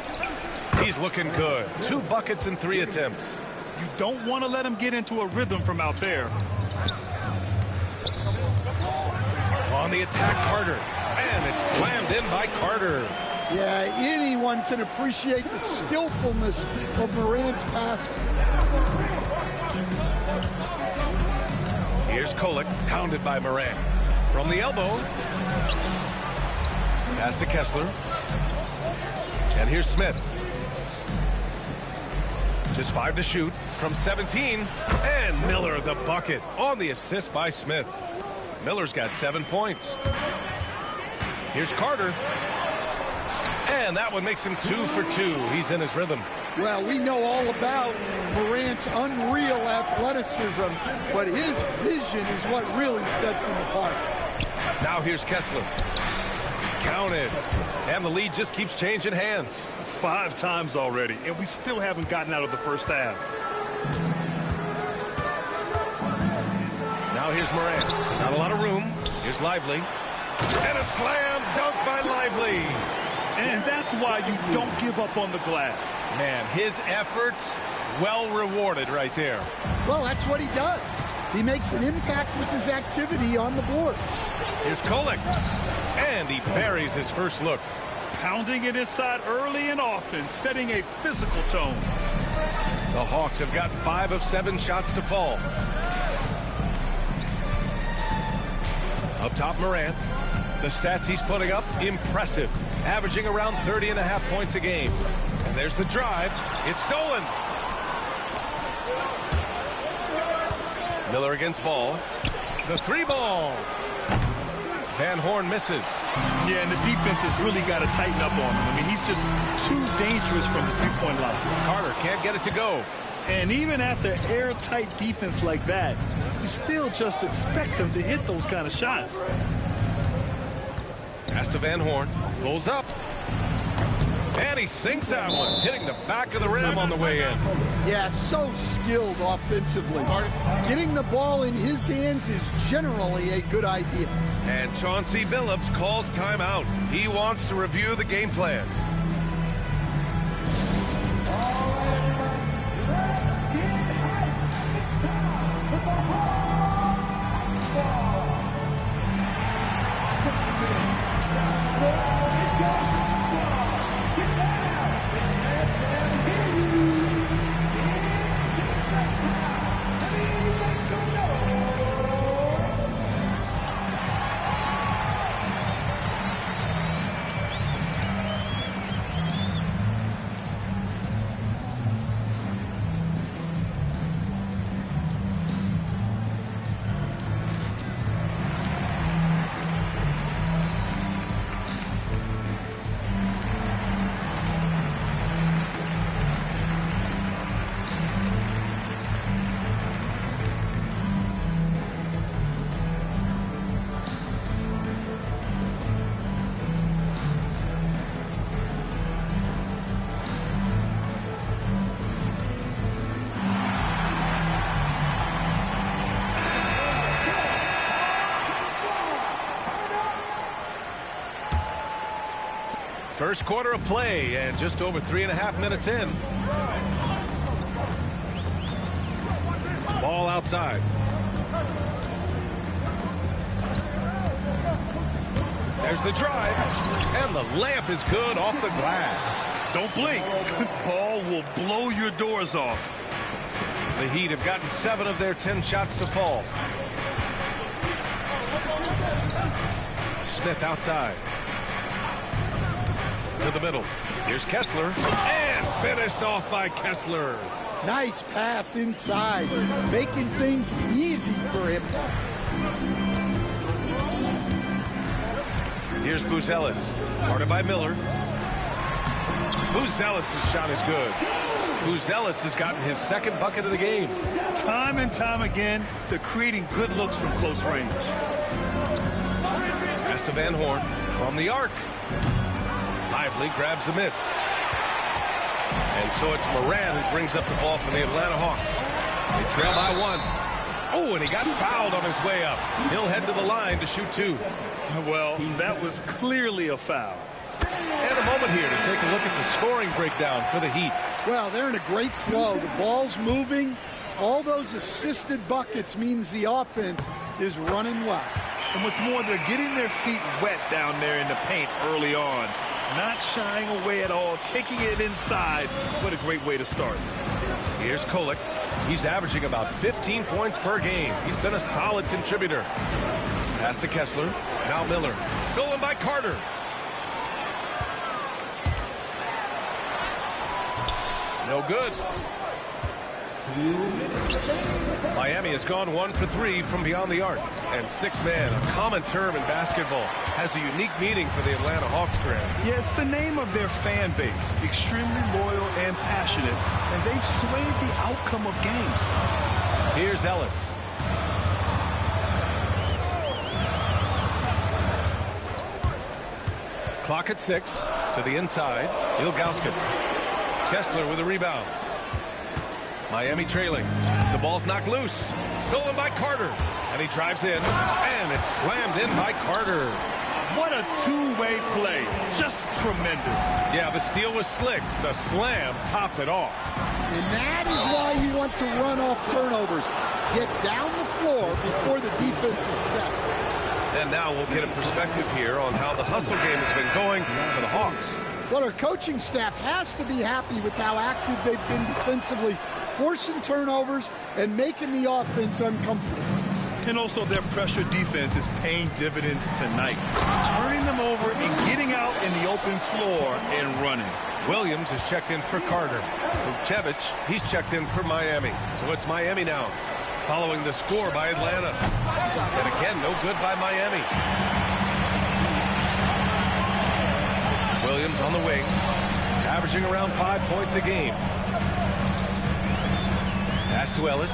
He's looking good. 2 buckets in 3 attempts. You don't want to let him get into a rhythm from out there. On the attack, Carter. And it's slammed in by Carter. Yeah, anyone can appreciate the skillfulness of Morant's passing. Here's Kolek, pounded by Morant. From the elbow. Pass to Kessler. And here's Smith. Just 5 to shoot from 17. And Miller the bucket on the assist by Smith. Miller's got 7 points. Here's Carter. And that one makes him 2 for 2. He's in his rhythm. Well, we know all about Morant's unreal athleticism, but his vision is what really sets him apart. Now here's Kessler. Counted. And the lead just keeps changing hands. 5 times already, and we still haven't gotten out of the first half. Now here's Morant. Not a lot of room. Here's Lively. And a slam dunk by Lively. And that's why you don't give up on the glass. Man, his efforts well rewarded right there. Well, that's what he does. He makes an impact with his activity on the board. Here's Kolek. And he buries his first look. Pounding it inside early and often, setting a physical tone. The Hawks have gotten 5 of 7 shots to fall. Up top, Morant. The stats he's putting up, impressive. Averaging around 30.5 points a game. And there's the drive. It's stolen. Miller against Ball. The 3 ball. Van Horn misses. Yeah, and the defense has really got to tighten up on him. I mean, he's just too dangerous from the three-point line. Carter can't get it to go. And even after airtight defense like that, you still just expect him to hit those kind of shots. Pass to Van Horn. Pulls up. And he sinks that one, hitting the back of the rim on the way in. Yeah, so skilled offensively. Getting the ball in his hands is generally a good idea. And Chauncey Billups calls timeout. He wants to review the game plan. First quarter of play and just over 3.5 minutes in. Ball outside. There's the drive. And the layup is good off the glass. Don't blink. Ball will blow your doors off. The Heat have gotten 7 of their 10 shots to fall. Smith outside. To the middle. Here's Kessler. And finished off by Kessler. Nice pass inside, making things easy for him. Here's Buzelis. Guarded by Miller. Buzelis' shot is good. Buzelis has gotten his 2nd bucket of the game. Time and time again, they're creating good looks from close range. Pass to Van Horn from the arc. Lively grabs a miss. And so it's Morant who brings up the ball for the Atlanta Hawks. They trail by 1. Oh, and he got fouled on his way up. He'll head to the line to shoot 2. Well, that was clearly a foul. And a moment here to take a look at the scoring breakdown for the Heat. Well, they're in a great flow. The ball's moving. All those assisted buckets means the offense is running well. And what's more, they're getting their feet wet down there in the paint early on. Not shying away at all, taking it inside. What a great way to start. Here's Kolek. He's averaging about 15 points per game. He's been a solid contributor. Pass to Kessler. Now Miller. Stolen by Carter. No good. Miami has gone 1 for 3 from beyond the arc. And six-man, a common term in basketball, has a unique meaning for the Atlanta Hawks, Grant. Yeah, it's the name of their fan base. Extremely loyal and passionate. And they've swayed the outcome of games. Here's Ellis. Clock at 6. To the inside. Ilgauskas. Kessler with a rebound. Miami trailing. The ball's knocked loose. Stolen by Carter. And he drives in. And it's slammed in by Carter. What a two-way play. Just tremendous. Yeah, the steal was slick. The slam topped it off. And that is why you want to run off turnovers. Get down the floor before the defense is set. And now we'll get a perspective here on how the hustle game has been going for the Hawks. Well, our coaching staff has to be happy with how active they've been defensively, forcing turnovers and making the offense uncomfortable. And also their pressure defense is paying dividends tonight. Turning them over and getting out in the open floor and running. Williams is checked in for Carter. Vucevic, he's checked in for Miami. So it's Miami now, following the score by Atlanta. And again, no good by Miami. Williams on the wing, averaging around 5 points a game. Pass to Ellis.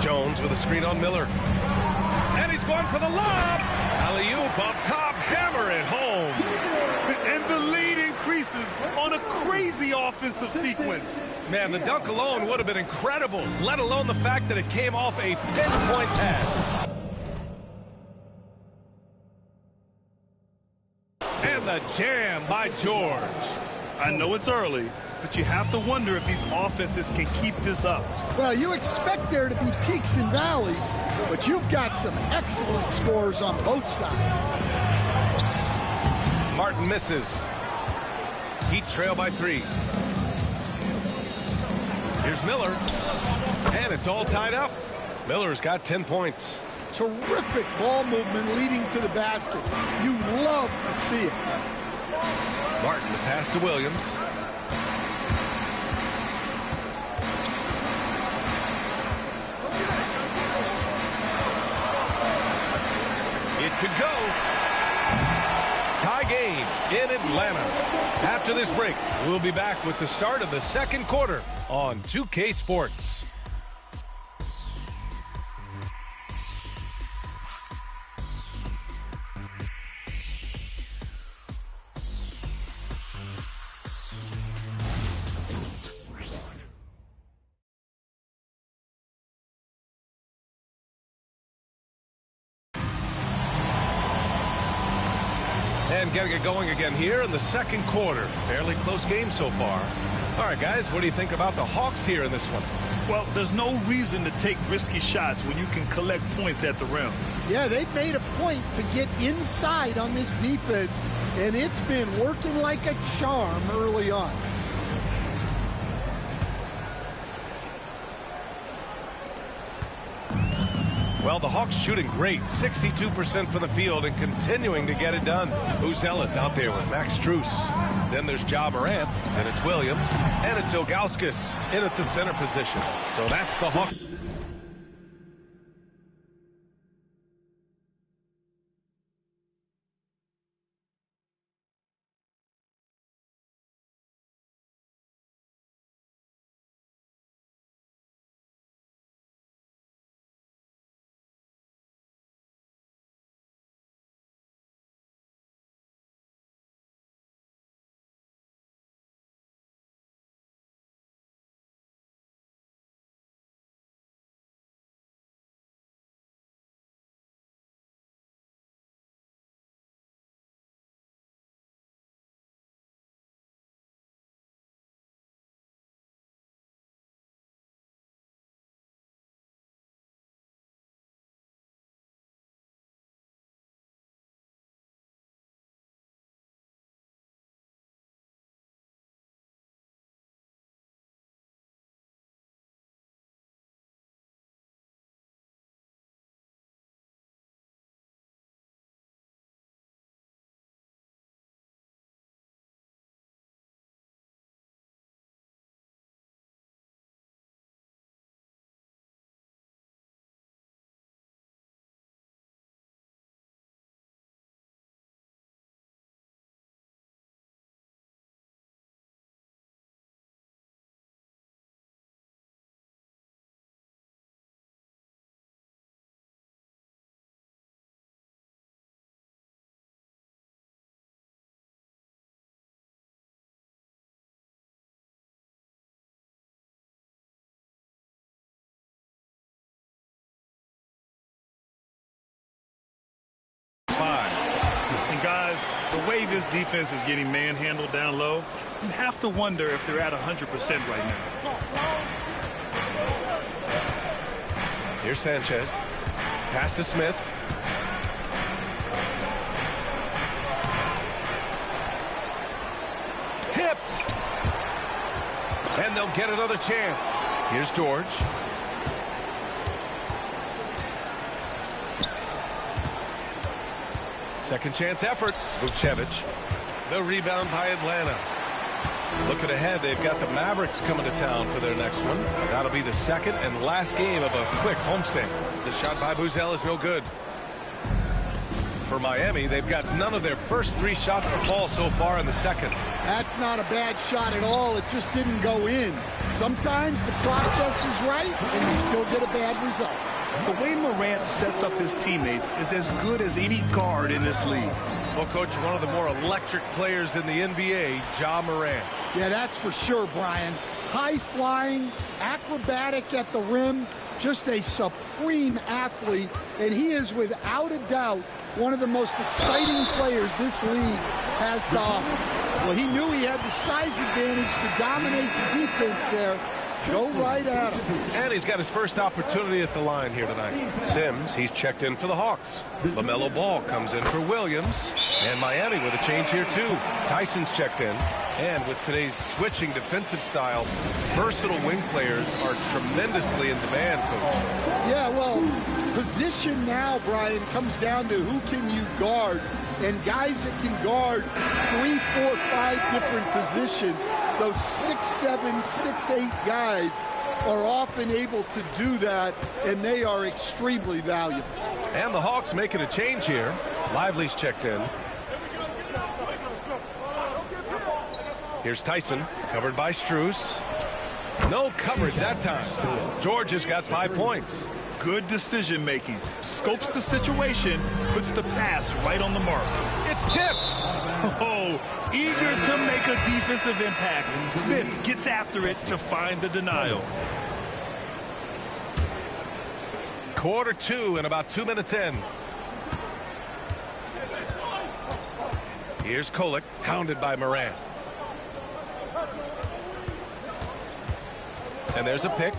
Jones with a screen on Miller. And he's going for the lob. Alley-oop up top, hammer it home. And the lead increases on a crazy offensive sequence. Man, the dunk alone would have been incredible, let alone the fact that it came off a pinpoint pass. And the jam by George. I know it's early, but you have to wonder if these offenses can keep this up. Well, you expect there to be peaks and valleys, but you've got some excellent scores on both sides. Martin misses. Heat trail by 3. Here's Miller. And it's all tied up. Miller's got 10 points. Terrific ball movement leading to the basket. You love to see it. Martin, the pass to Williams. It could go. Tie game in Atlanta. After this break, we'll be back with the start of the second quarter on 2K Sports. And getting it going again here in the second quarter. Fairly close game so far. All right, guys, what do you think about the Hawks here in this one? Well, there's no reason to take risky shots when you can collect points at the rim. Yeah, they've made a point to get inside on this defense, and it's been working like a charm early on. Well, the Hawks shooting great. 62% from the field and continuing to get it done. Who's Ellis out there with Max Strus? Then there's Ja Morant, and it's Williams, and it's Ilgauskas in at the center position. So that's the Hawks. way this defense is getting manhandled down low, you have to wonder if they're at 100% right now. Here's Sanchez. Pass to Smith. Tipped. And they'll get another chance. Here's George. Second chance effort. Vucevic. The rebound by Atlanta. Looking ahead, they've got the Mavericks coming to town for their next one. That'll be the second and last game of a quick homestand. The shot by Buzel is no good. For Miami, they've got none of their first 3 shots to fall so far in the second. That's not a bad shot at all. It just didn't go in. Sometimes the process is right, and you still get a bad result. The way Morant sets up his teammates is as good as any guard in this league. Well, Coach, one of the more electric players in the NBA, Ja Morant. Yeah, that's for sure, Brian. High-flying, acrobatic at the rim, just a supreme athlete, and he is without a doubt one of the most exciting players this league has to offer. Well, he knew he had the size advantage to dominate the defense there. Go right at him. And he's got his first opportunity at the line here tonight. Sims, he's checked in for the Hawks. LaMelo Ball comes in for Williams. And Miami with a change here, too. Tyson's checked in. And with today's switching defensive style, versatile wing players are tremendously in demand, Coach. Yeah, well, position now, Brian, comes down to who can you guard. And guys that can guard 3, 4, 5 different positions, those 6'7", 6'8" guys are often able to do that, and they are extremely valuable. And the Hawks making a change here. Lively's checked in. Here's Tyson, covered by Strus. No coverage that time. George has got 5 points. Good decision making. Scopes the situation, puts the pass right on the mark. It's tipped. Oh, eager to make a defensive impact. Smith gets after it to find the denial. Quarter 2 and about 2 minutes in. Here's Kolek, hounded by Morant. And there's a pick.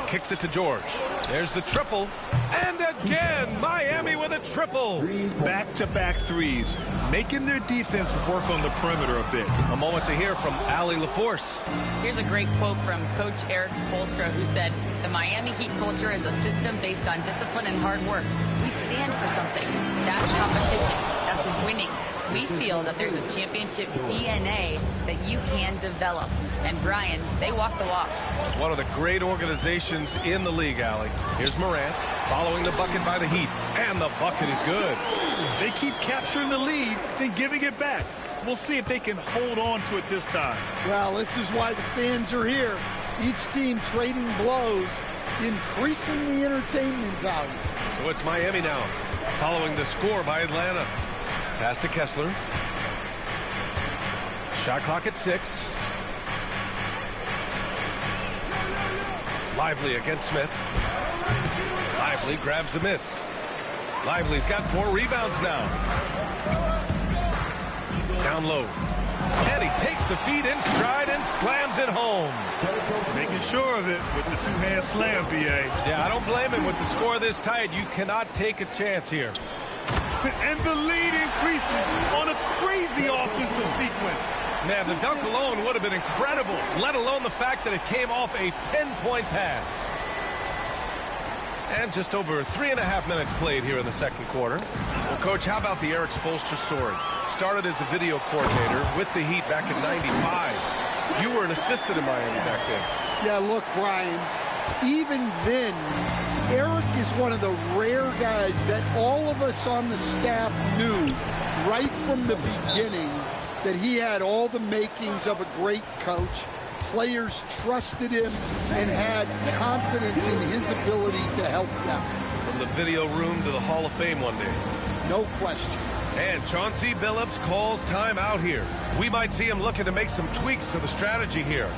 Kicks it to George. There's the triple. And again, Miami with a triple. Back-to-back threes, making their defense work on the perimeter a bit. A moment to hear from Allie LaForce. Here's a great quote from Coach Eric Spoelstra, who said, "The Miami Heat culture is a system based on discipline and hard work. We stand for something. That's competition. That's winning. We feel that there's a championship DNA that you can develop." And Brian, they walk the walk. One of the great organizations in the league, Allie. Here's Morant, following the bucket by the Heat. And the bucket is good. They keep capturing the lead, then giving it back. We'll see if they can hold on to it this time. Well, this is why the fans are here. Each team trading blows, increasing the entertainment value. So it's Miami now, following the score by Atlanta. Pass to Kessler. Shot clock at 6. Lively against Smith. Lively grabs the miss. Lively's got 4 rebounds now. Down low. And he takes the feed in stride and slams it home. Making sure of it with the 2-hand slam, B.A. Yeah, I don't blame him with the score this tight. You cannot take a chance here. And the lead increases on a crazy offensive sequence. Man, the dunk alone would have been incredible, let alone the fact that it came off a pinpoint pass. And just over 3.5 minutes played here in the second quarter. Well, Coach, how about the Eric Spoelstra story? Started as a video coordinator with the Heat back in '95. You were an assistant in Miami back then. Yeah, look, Brian, even then, Eric is one of the rare guys that all of us on the staff knew right from the beginning that he had all the makings of a great coach. Players trusted him and had confidence in his ability to help them. From the video room to the Hall of Fame one day. No question. And Chauncey Billups calls time out here. We might see him looking to make some tweaks to the strategy here.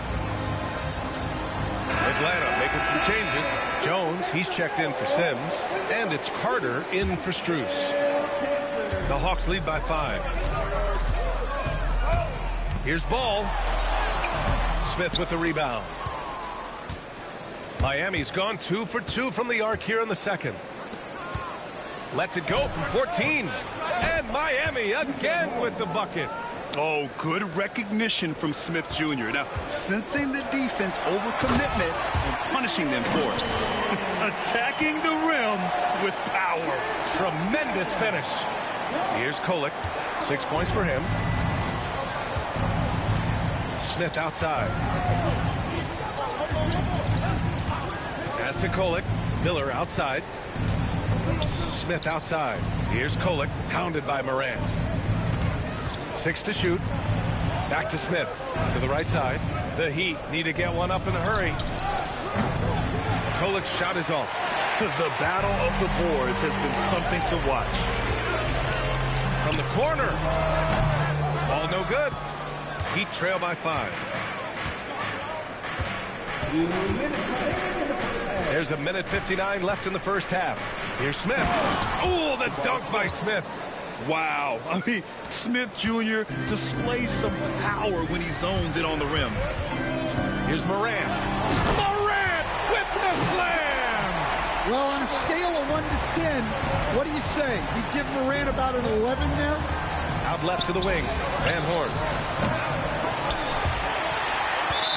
Atlanta making some changes. Jones, he's checked in for Sims. And it's Carter in for Strus. The Hawks lead by 5. Here's Ball. Smith with the rebound. Miami's gone 2 for 2 from the arc here in the second. Lets it go from 14. And Miami again with the bucket. Oh, good recognition from Smith Jr. Now, sensing the defense overcommitment and punishing them for it. Attacking the rim with power. Tremendous finish. Here's Kolek. 6 points for him. Smith outside. Pass to Kolek. Miller outside. Smith outside. Here's Kolek, hounded by Moran. 6 to shoot. Back to Smith. To the right side. The Heat need to get one up in a hurry. Kolek's shot is off. The battle of the boards has been something to watch. From the corner. Ball no good. Heat trail by 5. There's a minute 59 left in the first half. Here's Smith. Oh, the dunk by Smith. Wow. I mean, Smith Jr. displays some power when he zones it on the rim. Here's Moran. Moran with the slam! Well, on a scale of 1 to 10, what do you say? You give Moran about an 11 there? Out left to the wing. Van Horn.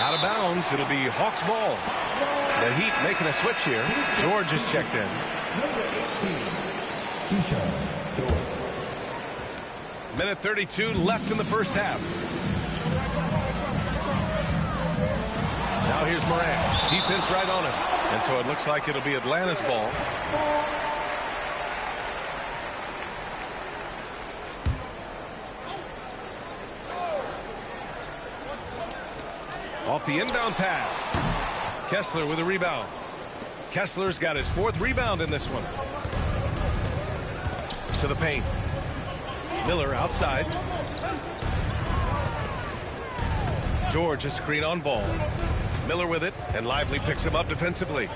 Out of bounds. It'll be Hawks ball. The Heat making a switch here. George is checked in. Minute 32 left in the first half. Now here's Moran. Defense right on him. And so it looks like it'll be Atlanta's ball. Off the inbound pass. Kessler with a rebound. Kessler's got his 4th rebound in this one. To the paint. Miller outside. George a screen on Ball. Miller with it, and Lively picks him up defensively.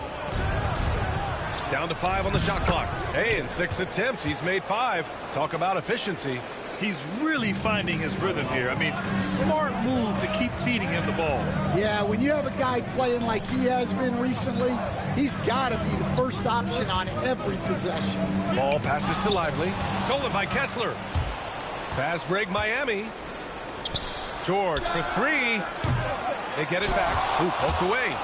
Down to 5 on the shot clock. Hey, in 6 attempts, he's made 5. Talk about efficiency. He's really finding his rhythm here. I mean, smart move to keep feeding him the ball. Yeah, when you have a guy playing like he has been recently, he's got to be the first option on every possession. Ball passes to Lively. Stolen by Kessler. Fast break Miami. George for 3. They get it back. Ooh, poked away.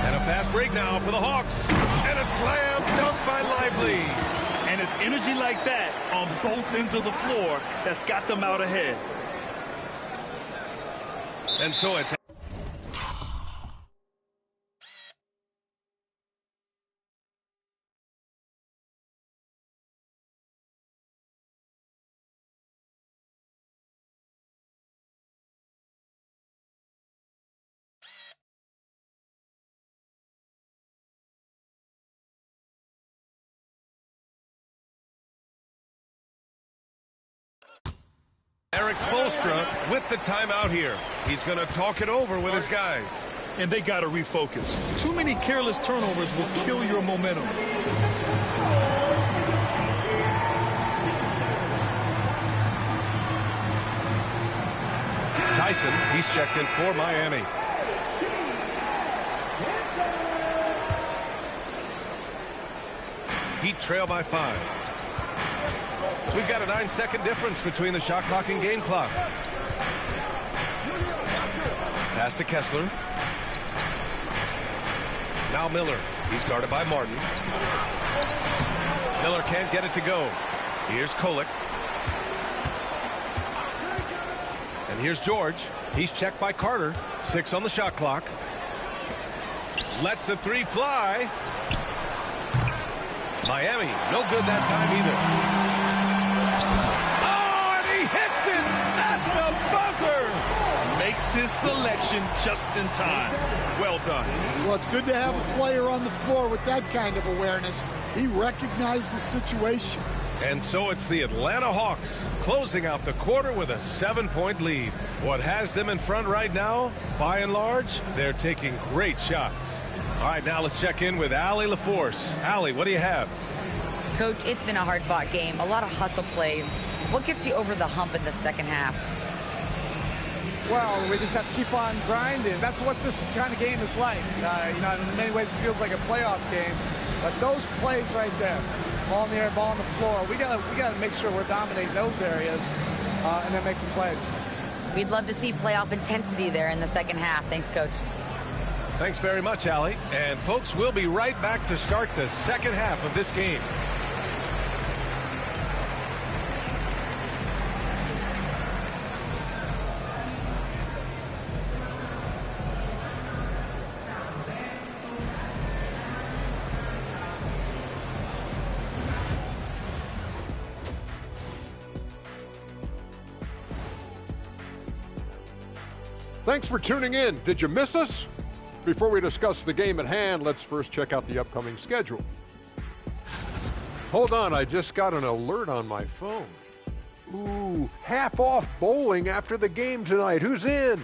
And a fast break now for the Hawks. And a slam dunk by Lively. And it's energy like that on both ends of the floor that's got them out ahead. And so it's... Eric Spoelstra with the timeout here. He's going to talk it over with his guys. And they got to refocus. Too many careless turnovers will kill your momentum. Tyson, he's checked in for Miami. Heat trail by 5. We've got a 9-second difference between the shot clock and game clock. Pass to Kessler. Now Miller. He's guarded by Martin. Miller can't get it to go. Here's Kolek. And here's George. He's checked by Carter. 6 on the shot clock. Lets the 3 fly. Miami, no good that time either. Oh, and he hits it at the buzzer. Makes his selection just in time. Well done. Well, it's good to have a player on the floor with that kind of awareness. He recognized the situation. And so it's the Atlanta Hawks closing out the quarter with a 7-point lead. What has them in front right now, by and large, they're taking great shots. All right, now let's check in with Allie LaForce. Allie, what do you have? Coach, it's been a hard-fought game, a lot of hustle plays. What gets you over the hump in the second half? Well, we just have to keep on grinding. That's what this kind of game is like. In many ways, it feels like a playoff game. But those plays right there, ball in the air, ball on the floor, we gotta make sure we're dominating those areas and then make some plays. We'd love to see playoff intensity there in the second half. Thanks, Coach. Thanks very much, Allie. And folks, we'll be right back to start the second half of this game. Thanks for tuning in. Did you miss us? Before we discuss the game at hand, let's first check out the upcoming schedule. Hold on, I just got an alert on my phone. Ooh, half off bowling after the game tonight. Who's in?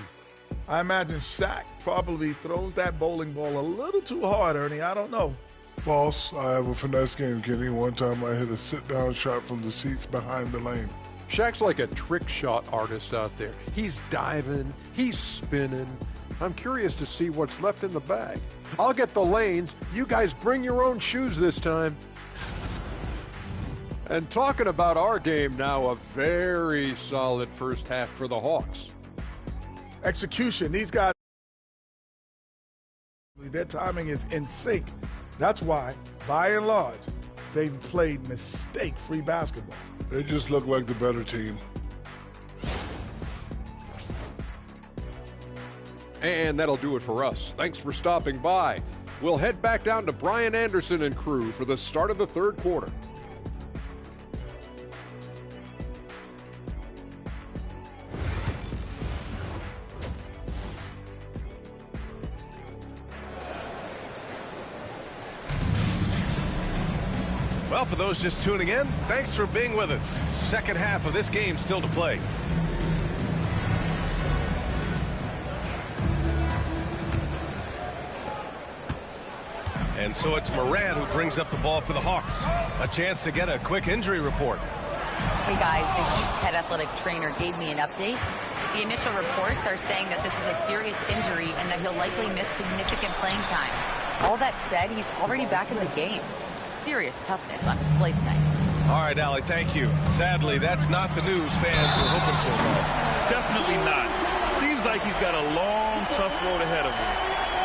I imagine Shaq probably throws that bowling ball a little too hard, Ernie. I don't know. False. I have a finesse game, Kenny. One time I hit a sit-down shot from the seats behind the lane. Shaq's like a trick shot artist out there. He's diving, he's spinning. I'm curious to see what's left in the bag. I'll get the lanes. You guys bring your own shoes this time. And talking about our game now, a very solid first half for the Hawks. Execution. These guys, their timing is in sync. That's why, by and large, they've played mistake-free basketball. They just look like the better team. And that'll do it for us. Thanks for stopping by. We'll head back down to Brian Anderson and crew for the start of the third quarter. Well, for those just tuning in, thanks for being with us. Second half of this game still to play. And so it's Moran who brings up the ball for the Hawks. A chance to get a quick injury report. Hey guys, the Heat's head athletic trainer gave me an update. The initial reports are saying that this is a serious injury and that he'll likely miss significant playing time. All that said, he's already back in the game. Some serious toughness on display tonight. All right, Allie, thank you. Sadly, that's not the news fans were hoping for, guys. Definitely not. Seems like he's got a long, tough road ahead of him.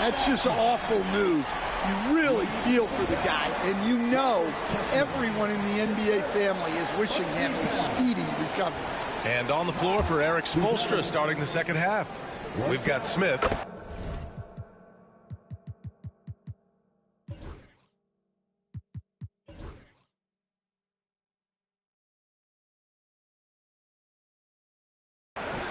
That's just awful news. You really feel for the guy, and you know everyone in the NBA family is wishing him a speedy recovery. And on the floor for Eric Spoelstra starting the second half. We've got Smith.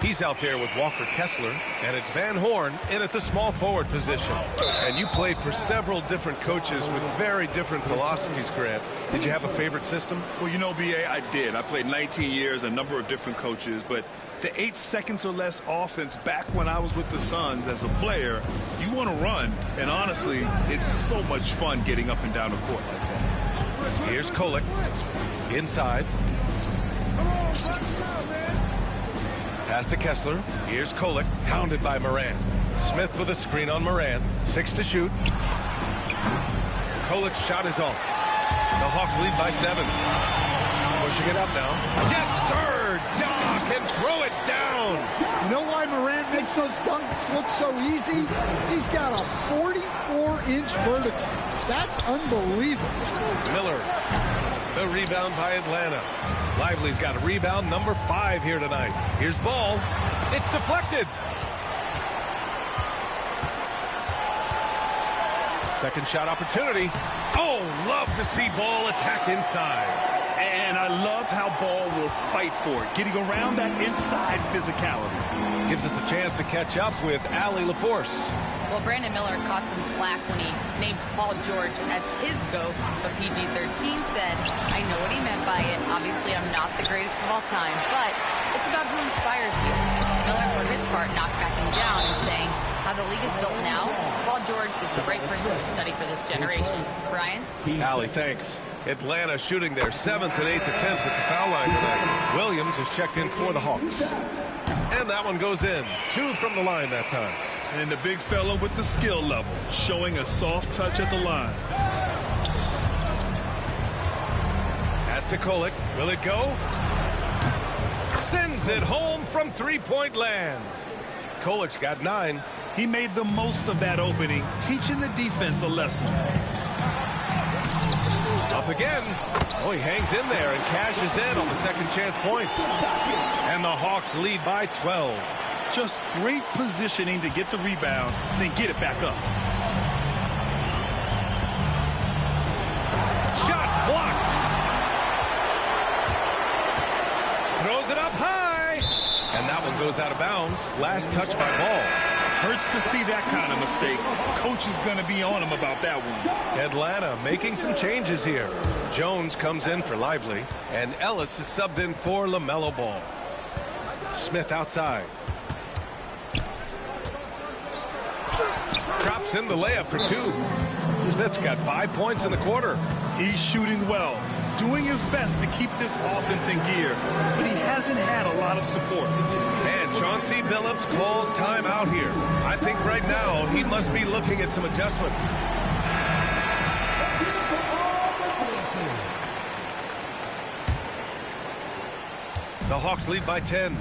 He's out there with Walker Kessler, and it's Van Horn in at the small forward position. And you played for several different coaches with very different philosophies, Grant. Did you have a favorite system? Well, you know, B.A., I did. I played 19 years, a number of different coaches, but the 8 seconds or less offense back when I was with the Suns as a player, you want to run, and honestly, it's so much fun getting up and down the court like that. Here's Kolek. Inside. Pass to Kessler. Here's Kolek, hounded by Moran. Smith with a screen on Moran. 6 to shoot. Kolek's shot is off. The Hawks lead by 7. Pushing it up now. Yes, sir! Ja can throw it down. You know why Moran makes those dunks look so easy? He's got a 44-inch vertical. That's unbelievable. Miller. The rebound by Atlanta. Lively's got a rebound number 5 here tonight. Here's Ball. It's deflected. Second shot opportunity. Oh, love to see Ball attack inside. And I love how Ball will fight for it, getting around that inside physicality. Gives us a chance to catch up with Allie LaForce. Well, Brandon Miller caught some flack when he named Paul George as his GOAT, but PG-13 said, I know what he meant by it. Obviously, I'm not the greatest of all time, but it's about who inspires you. Miller, for his part, knocked backing down and saying, how the league is built now, Paul George is the right person to study for this generation. Brian? Allie, thanks. Atlanta shooting their 7th and 8th attempts at the foul line tonight. Williams is checked in for the Hawks. And that one goes in. 2 from the line that time. And the big fella with the skill level, showing a soft touch at the line. Pass to Kolek. Will it go? Sends it home from three-point land. Kolek's got 9. He made the most of that opening, teaching the defense a lesson. Up again. Oh, he hangs in there and cashes in on the second chance points. And the Hawks lead by 12. Just great positioning to get the rebound, then get it back up. Shot blocked. Throws it up high. And that one goes out of bounds. Last touch by Ball. Hurts to see that kind of mistake. Coach is going to be on him about that one. Atlanta making some changes here. Jones comes in for Lively, and Ellis is subbed in for LaMelo Ball. Smith outside. Drops in the layup for 2. Smith's got 5 points in the quarter. He's shooting well, doing his best to keep this offense in gear, but he hasn't had a lot of support. And Chauncey Billups calls timeout here. I think right now he must be looking at some adjustments. The Hawks lead by 10.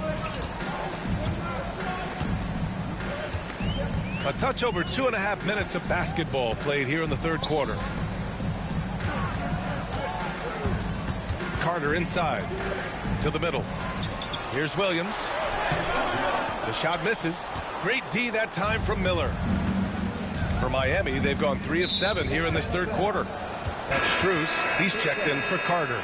A touch over 2.5 minutes of basketball played here in the third quarter. Carter inside to the middle. Here's Williams. The shot misses. Great D that time from Miller. For Miami, they've gone 3 of 7 here in this third quarter. That's Strus. He's checked in for Carter.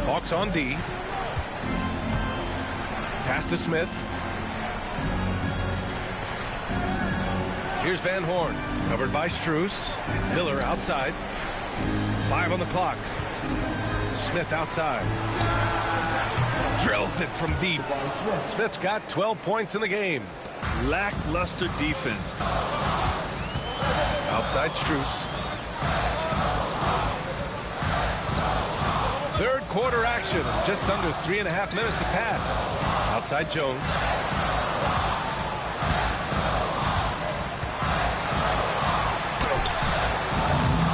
Hawks on D. Pass to Smith. Here's Van Horn. Covered by Strus. Miller outside. 5 on the clock. Smith outside. Drills it from deep. Smith's got 12 points in the game. Lackluster defense. Outside Strus. Third quarter action. Just under 3.5 minutes have passed. Outside Jones.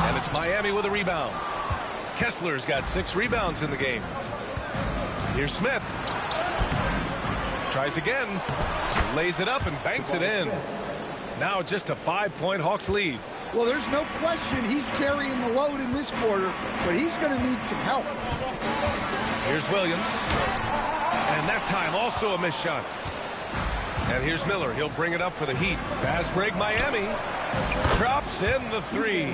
And it's Miami with a rebound. Kessler's got 6 rebounds in the game. Here's Smith. Tries again. Lays it up and banks it in. Now just a 5-point Hawks lead. Well, there's no question he's carrying the load in this quarter, but he's going to need some help. Here's Williams. And that time also a missed shot. And here's Miller. He'll bring it up for the Heat. Fast break Miami. Drops in the 3.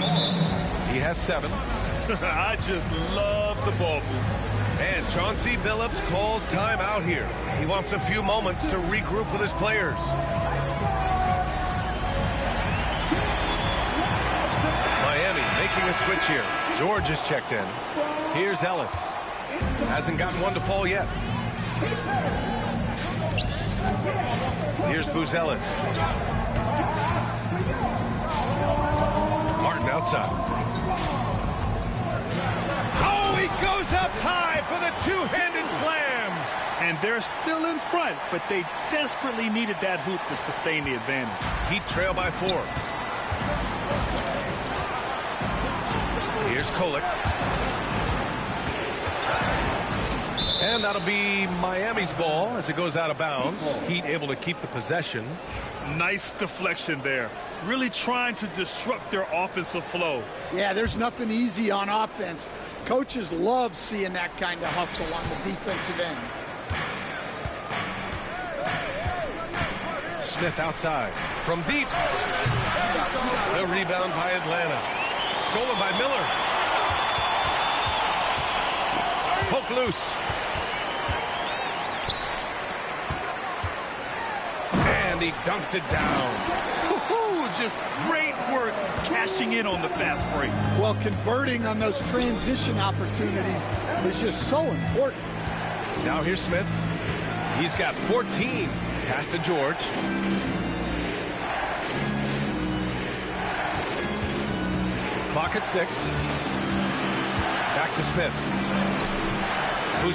He has 7. I just love the ball move. And Chauncey Billups calls timeout here. He wants a few moments to regroup with his players. Miami making a switch here. George is checked in. Here's Ellis. Hasn't gotten one to fall yet. Here's Buzelis. Martin outside. Oh, he goes up high for the two-handed slam. And they're still in front, but they desperately needed that hoop to sustain the advantage. Heat trail by 4. Here's Kolek. And that'll be Miami's ball as it goes out of bounds. Heat able to keep the possession. Nice deflection there. Really trying to disrupt their offensive flow. Yeah, there's nothing easy on offense. Coaches love seeing that kind of hustle on the defensive end. Smith outside from deep. The rebound by Atlanta. Stolen by Miller. Poke loose. And he dunks it down. Just great work cashing in on the fast break. Well, converting on those transition opportunities is just so important. Now here's Smith. He's got 14. Pass to George. clock at 6. Back to Smith.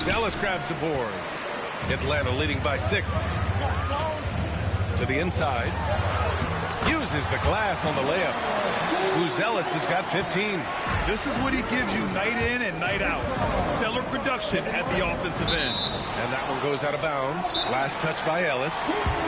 Ellis grabs the board. Atlanta leading by 6. To the inside. Uses the glass on the layup. Ellis has got 15. This is what he gives you night in and night out. Stellar production at the offensive end. And that one goes out of bounds. Last touch by Ellis.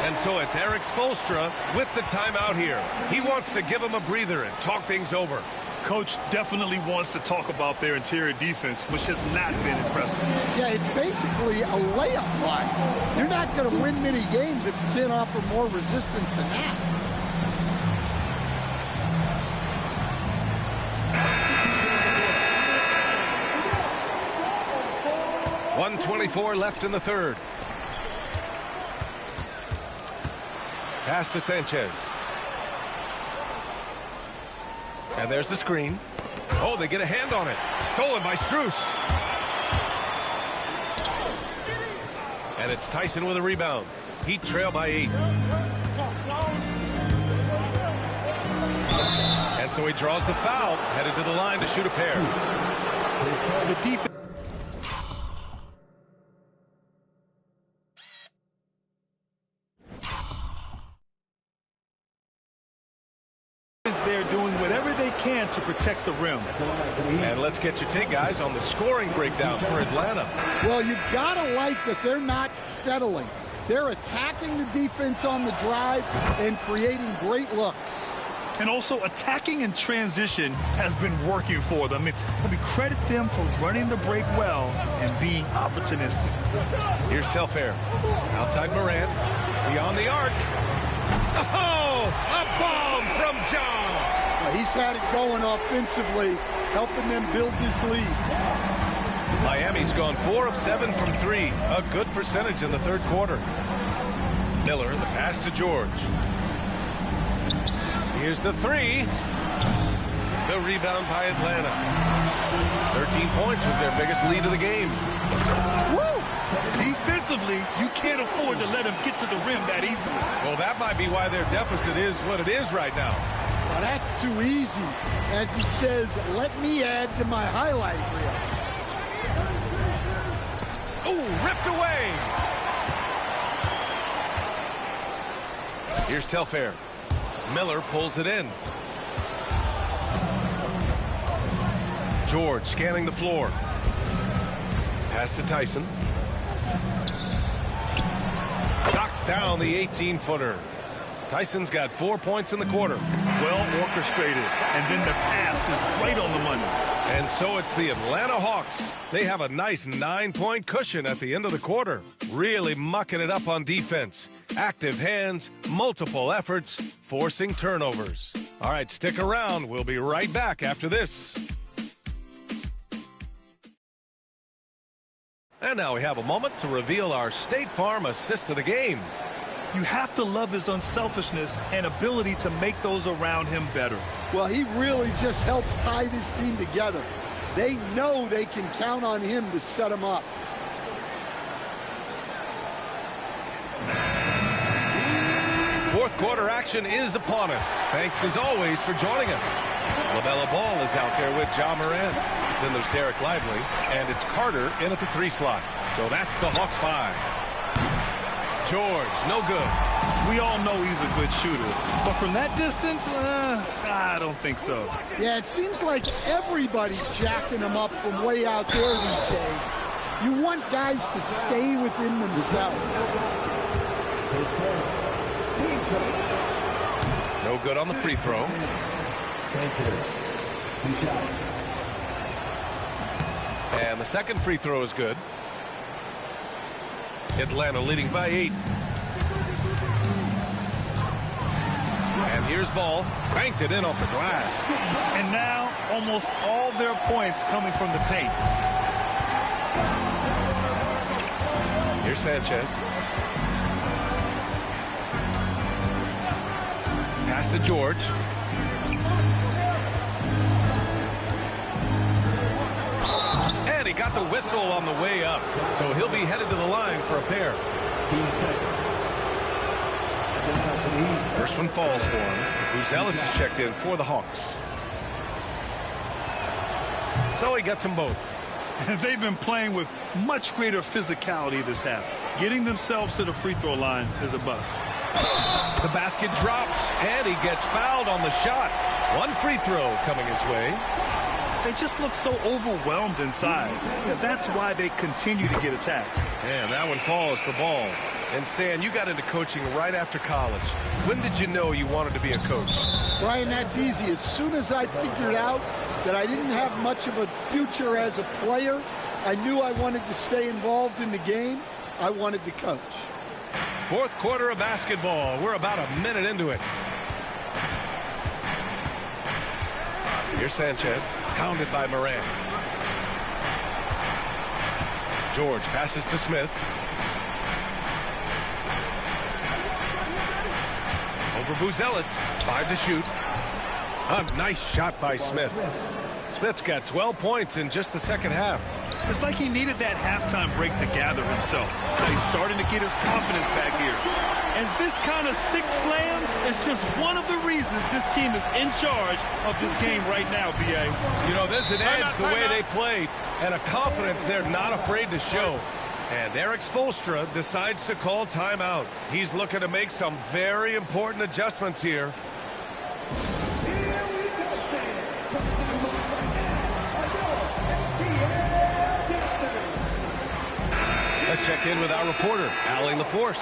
And so it's Erik Spoelstra with the timeout here. He wants to give him a breather and talk things over. Coach definitely wants to talk about their interior defense, which has not been impressive. Yeah, it's basically a layup line. You're not going to win many games if you can't offer more resistance than that. .124 left in the third. Pass to Sanchez. And there's the screen. Oh, they get a hand on it. Stolen by Strus. And it's Tyson with a rebound. Heat trail by 8. And so he draws the foul, headed to the line to shoot a pair. The defense. They're doing whatever they can to protect the rim. And let's get your take, guys, on the scoring breakdown for Atlanta. Well, you've got to like that they're not settling. They're attacking the defense on the drive and creating great looks. And also attacking in transition has been working for them. I mean, credit them for running the break well and being opportunistic. Here's Telfair. Outside Morant. Beyond the arc. Oh, a bomb from John. He's had it going offensively, helping them build this lead. Miami's gone 4 of 7 from 3. A good percentage in the third quarter. Miller, the pass to George. Here's the 3. The rebound by Atlanta. 13 points was their biggest lead of the game. Woo! Defensively, you can't afford to let him get to the rim that easily. Well, that might be why their deficit is what it is right now. Well, that's too easy. As he says, let me add to my highlight reel. Oh, ripped away. Here's Telfair. Miller pulls it in. George scanning the floor. Pass to Tyson. Knocks down the 18-footer. Tyson's got 4 points in the quarter. Well orchestrated. And then the pass is right on the money. And so it's the Atlanta Hawks. They have a nice 9-point cushion at the end of the quarter. Really mucking it up on defense. Active hands, multiple efforts, forcing turnovers. All right, stick around. We'll be right back after this. And now we have a moment to reveal our State Farm assist of the game. You have to love his unselfishness and ability to make those around him better. Well, he really just helps tie this team together. They know they can count on him to set them up. Fourth quarter action is upon us. Thanks as always for joining us. LaMelo Ball is out there with Ja Morant. Then there's Derek Lively, and it's Carter in at the 3 slot. So that's the Hawks 5. George, no good. We all know he's a good shooter, but from that distance, I don't think so. Yeah, it seems like everybody's jacking him up from way out there these days. You want guys to stay within themselves. No good on the free throw. And the second free throw is good. Atlanta leading by 8. And here's Ball. Banked it in off the glass. And now almost all their points coming from the paint. Here's Sanchez. Pass to George. And he got the whistle on the way up. So he'll be headed to the line for a pair. First one falls for him. Ellis is checked in for the Hawks. So he gets them both. And they've been playing with much greater physicality this half. Getting themselves to the free throw line is a bust. The basket drops, and he gets fouled on the shot. One free throw coming his way. They just look so overwhelmed inside. That's why they continue to get attacked. And that one falls for ball. And Stan, you got into coaching right after college. When did you know you wanted to be a coach? Brian, that's easy. As soon as I figured out that I didn't have much of a future as a player, I knew I wanted to stay involved in the game. I wanted to coach. Fourth quarter of basketball. We're about a minute into it. Here's Sanchez, pounded by Morant. George passes to Smith. Over Buzelis, 5 to shoot. A nice shot by Smith. Smith's got 12 points in just the second half. It's like he needed that halftime break to gather himself. He's starting to get his confidence back here. And this kind of sixth slam is just one of the reasons this team is in charge of this game right now, B.A. You know, there's an edge the way they played and a confidence they're not afraid to show. And Eric Spoelstra decides to call timeout. He's looking to make some very important adjustments here. Let's check in with our reporter, Allie LaForce.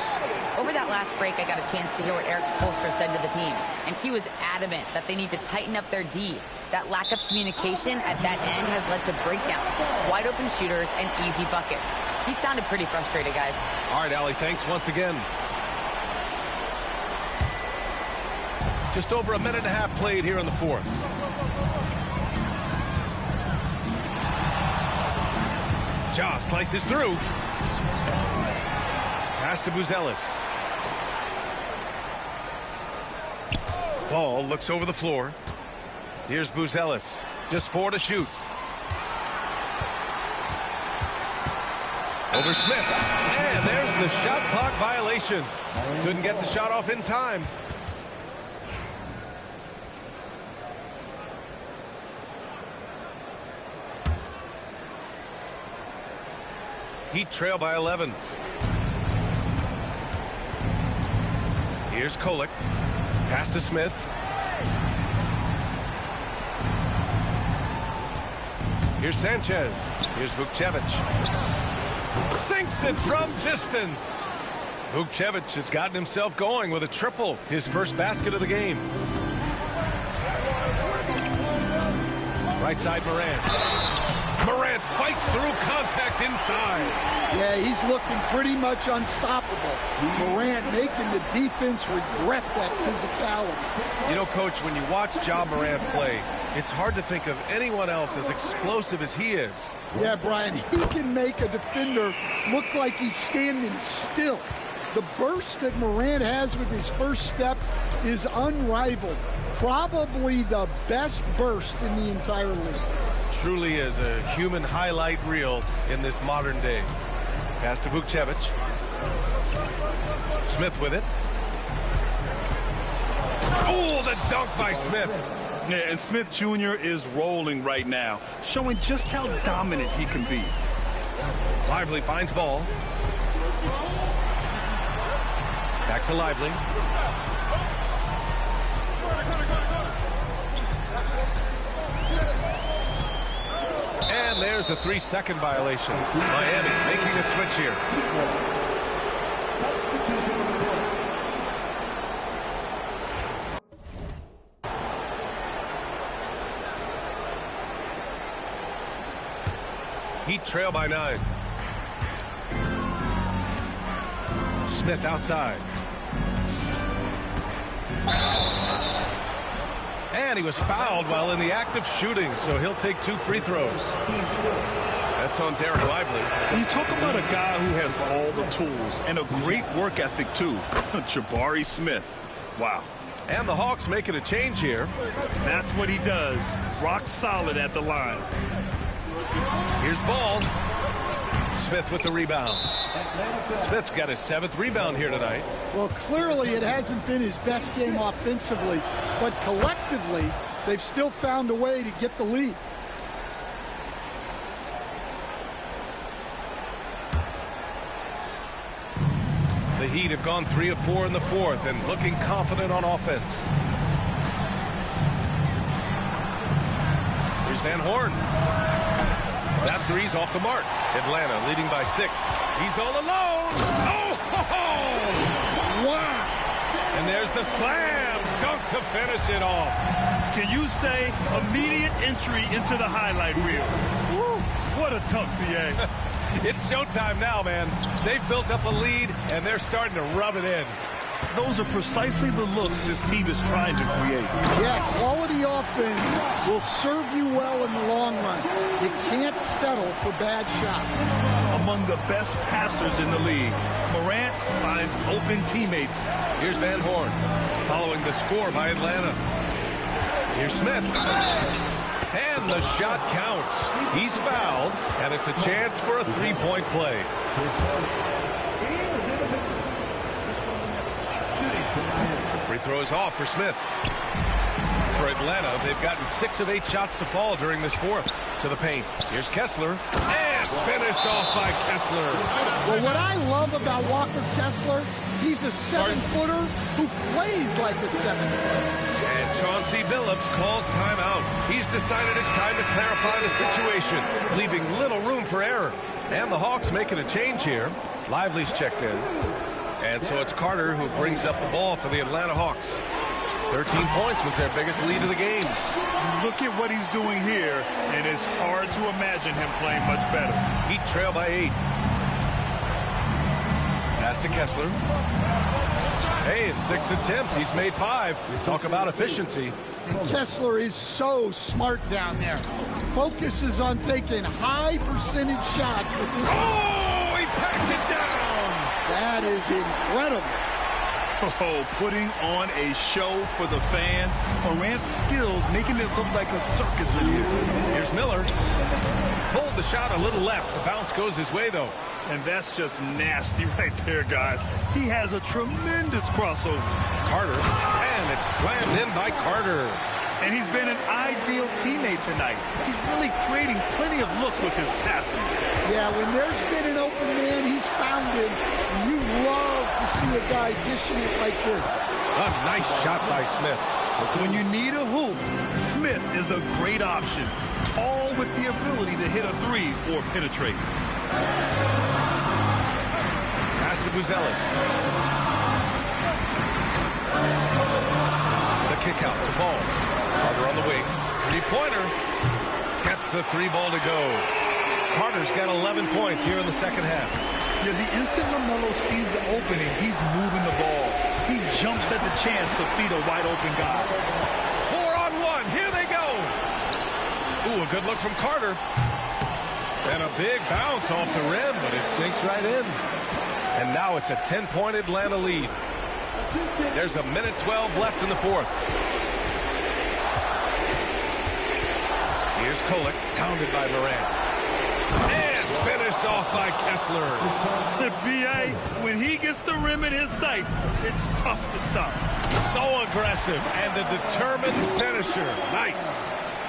Over that last break, I got a chance to hear what Eric Spoelstra said to the team. And he was adamant that they need to tighten up their D. That lack of communication at that end has led to breakdowns, wide open shooters, and easy buckets. He sounded pretty frustrated, guys. All right, Allie, thanks once again. Just over a minute and a half played here in the fourth. Ja slices through. Pass to Buzelis. Ball looks over the floor. Here's Buzelis. Just 4 to shoot. Over Smith. And there's the shot clock violation. Couldn't get the shot off in time. Heat trail by 11. Here's Kolek. Pass to Smith. Here's Sanchez. Here's Vukcevic. Sinks it from distance. Vukcevic has gotten himself going with a triple. His first basket of the game. Right side Morant. Morant fights through contact inside. Yeah, he's looking pretty much unstoppable. Morant making the defense regret that physicality. You know, Coach, when you watch Ja Morant play, it's hard to think of anyone else as explosive as he is. Yeah, Brian, he can make a defender look like he's standing still. The burst that Morant has with his first step is unrivaled. Probably the best burst in the entire league. Truly is a human highlight reel in this modern day. Pass to Vukcevic. Smith with it. Oh, the dunk by Smith. Yeah, and Smith Jr. is rolling right now, showing just how dominant he can be. Lively finds ball. Back to Lively. And there's a 3-second violation. Miami making a switch here. Heat trail by 9. Smith outside. And he was fouled while in the act of shooting, so he'll take 2 free throws. That's on Derek Lively. When you talk about a guy who has all the tools and a great work ethic, too, Jabari Smith. Wow. And the Hawks making a change here. That's what he does. Rock solid at the line. Here's Ball. Smith with the rebound. Smith's got his 7th rebound here tonight. Well, clearly it hasn't been his best game offensively, but collectively, they've still found a way to get the lead. The Heat have gone 3 of 4 in the fourth and looking confident on offense. Here's Van Horn. That three's off the mark. Atlanta leading by 6. He's all alone. Oh! Wow! And there's the slam dunk to finish it off. Can you say immediate entry into the highlight reel? Woo! What a dunk, BA. It's showtime now, man. They've built up a lead, and they're starting to rub it in. Those are precisely the looks this team is trying to create. Yeah, quality offense will serve you well in the long run. You can't settle for bad shots. Among the best passers in the league, Morant finds open teammates. Here's Van Horn, following the score by Atlanta. Here's Smith. And the shot counts. He's fouled, and it's a chance for a three-point play. The free throw is off for Smith. For Atlanta, they've gotten 6 of 8 shots to fall during this fourth. To the paint. Here's Kessler. And finished off by Kessler. Well, what I love about Walker Kessler, he's a 7-footer who plays like a 7-footer. And Chauncey Billups calls timeout. He's decided it's time to clarify the situation, leaving little room for error. And the Hawks making a change here. Lively's checked in. And so it's Carter who brings up the ball for the Atlanta Hawks. 13 points was their biggest lead of the game. Look at what he's doing here, and it's hard to imagine him playing much better. Heat trail by 8. Pass to Kessler. Hey, in 6 attempts, he's made 5. Talk about efficiency. And Kessler is so smart down there. Focuses on taking high percentage shots. Oh, he packs it down. That is incredible. Oh, putting on a show for the fans. Morant's skills making it look like a circus in here. Here's Miller. Pulled the shot a little left. The bounce goes his way, though. And that's just nasty right there, guys. He has a tremendous crossover. Carter. And it's slammed in by Carter. And he's been an ideal teammate tonight. He's really creating plenty of looks with his passing. Yeah, when there's been an open man, he's found him. And you love to see a guy dishing it like this. A nice shot by Smith. When you need a hoop, Smith is a great option. Tall with the ability to hit a 3 or penetrate. Pass to Buzelis. The kick out to Ball. Carter on the wing. 3-pointer. Gets the 3 ball to go. Carter's got 11 points here in the second half. Yeah, the instant LaMelo sees the opening, he's moving the ball. He jumps at the chance to feed a wide open guy. 4-on-1. Here they go. Ooh, a good look from Carter. And a big bounce off the rim, but it sinks right in. And now it's a 10-point Atlanta lead. There's a minute 12 left in the fourth. Here's Kolek, pounded by Morant. And finished off by Kessler. The BA, when he gets the rim in his sights, it's tough to stop. So aggressive and a determined finisher. Nice.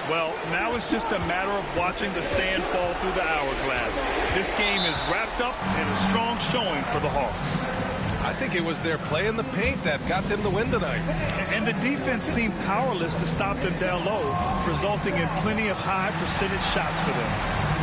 Well, now it's just a matter of watching the sand fall through the hourglass. This game is wrapped up in a strong showing for the Hawks. I think it was their play in the paint that got them the win tonight. And the defense seemed powerless to stop them down low, resulting in plenty of high percentage shots for them.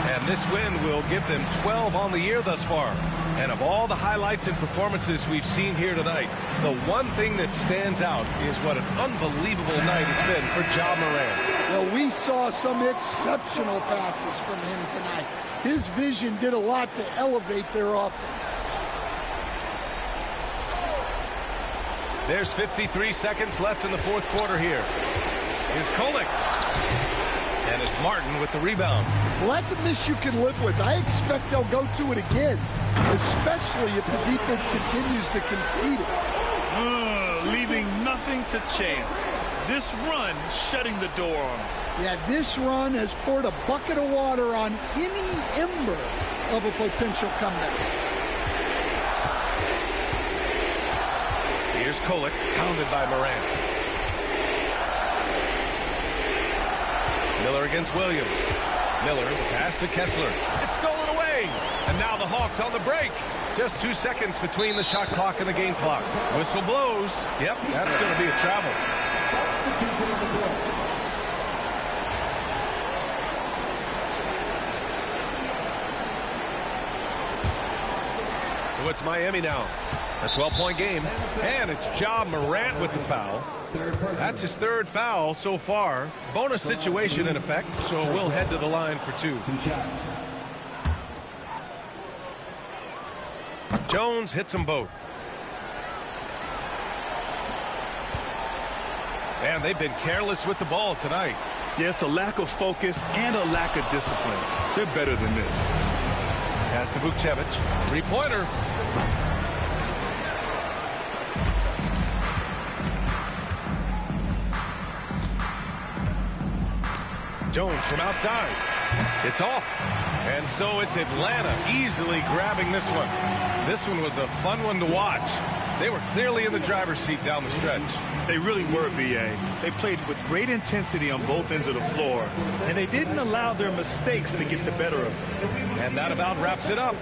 And this win will give them 12 on the year thus far. And of all the highlights and performances we've seen here tonight, the one thing that stands out is what an unbelievable night it's been for Ja Morant. Well, we saw some exceptional passes from him tonight. His vision did a lot to elevate their offense. There's 53 seconds left in the fourth quarter here. Here's Kolek. And it's Martin with the rebound. Well, that's a miss you can live with. I expect they'll go to it again, especially if the defense continues to concede it. Leaving nothing to chance. This run shutting the door on them. Yeah, this run has poured a bucket of water on any ember of a potential comeback. Here's Kolek, pounded by Morant. Miller against Williams. Miller, the pass to Kessler. It's stolen away. And And now the Hawks on the break. Just 2 seconds between the shot clock and the game clock. Whistle blows. Yep, that's going to be a travel. So it's Miami now. A 12-point game. And it's Ja Morant with the foul. That's his third foul so far. Bonus situation in effect, so we'll head to the line for 2. Jones hits them both. And they've been careless with the ball tonight. Yeah, it's a lack of focus and a lack of discipline. They're better than this. Pass to Vukcevic. Three-pointer. Jones from outside. It's off. And so it's Atlanta easily grabbing this one. This one was a fun one to watch. They were clearly in the driver's seat down the stretch. They really were, B.A. They played with great intensity on both ends of the floor, and they didn't allow their mistakes to get the better of them. And that about wraps it up.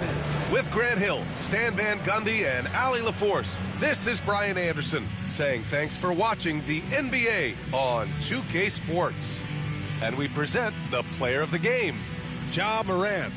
With Grant Hill, Stan Van Gundy, and Ali LaForce, this is Brian Anderson saying thanks for watching the NBA on 2K Sports. And we present the player of the game, Ja Morant.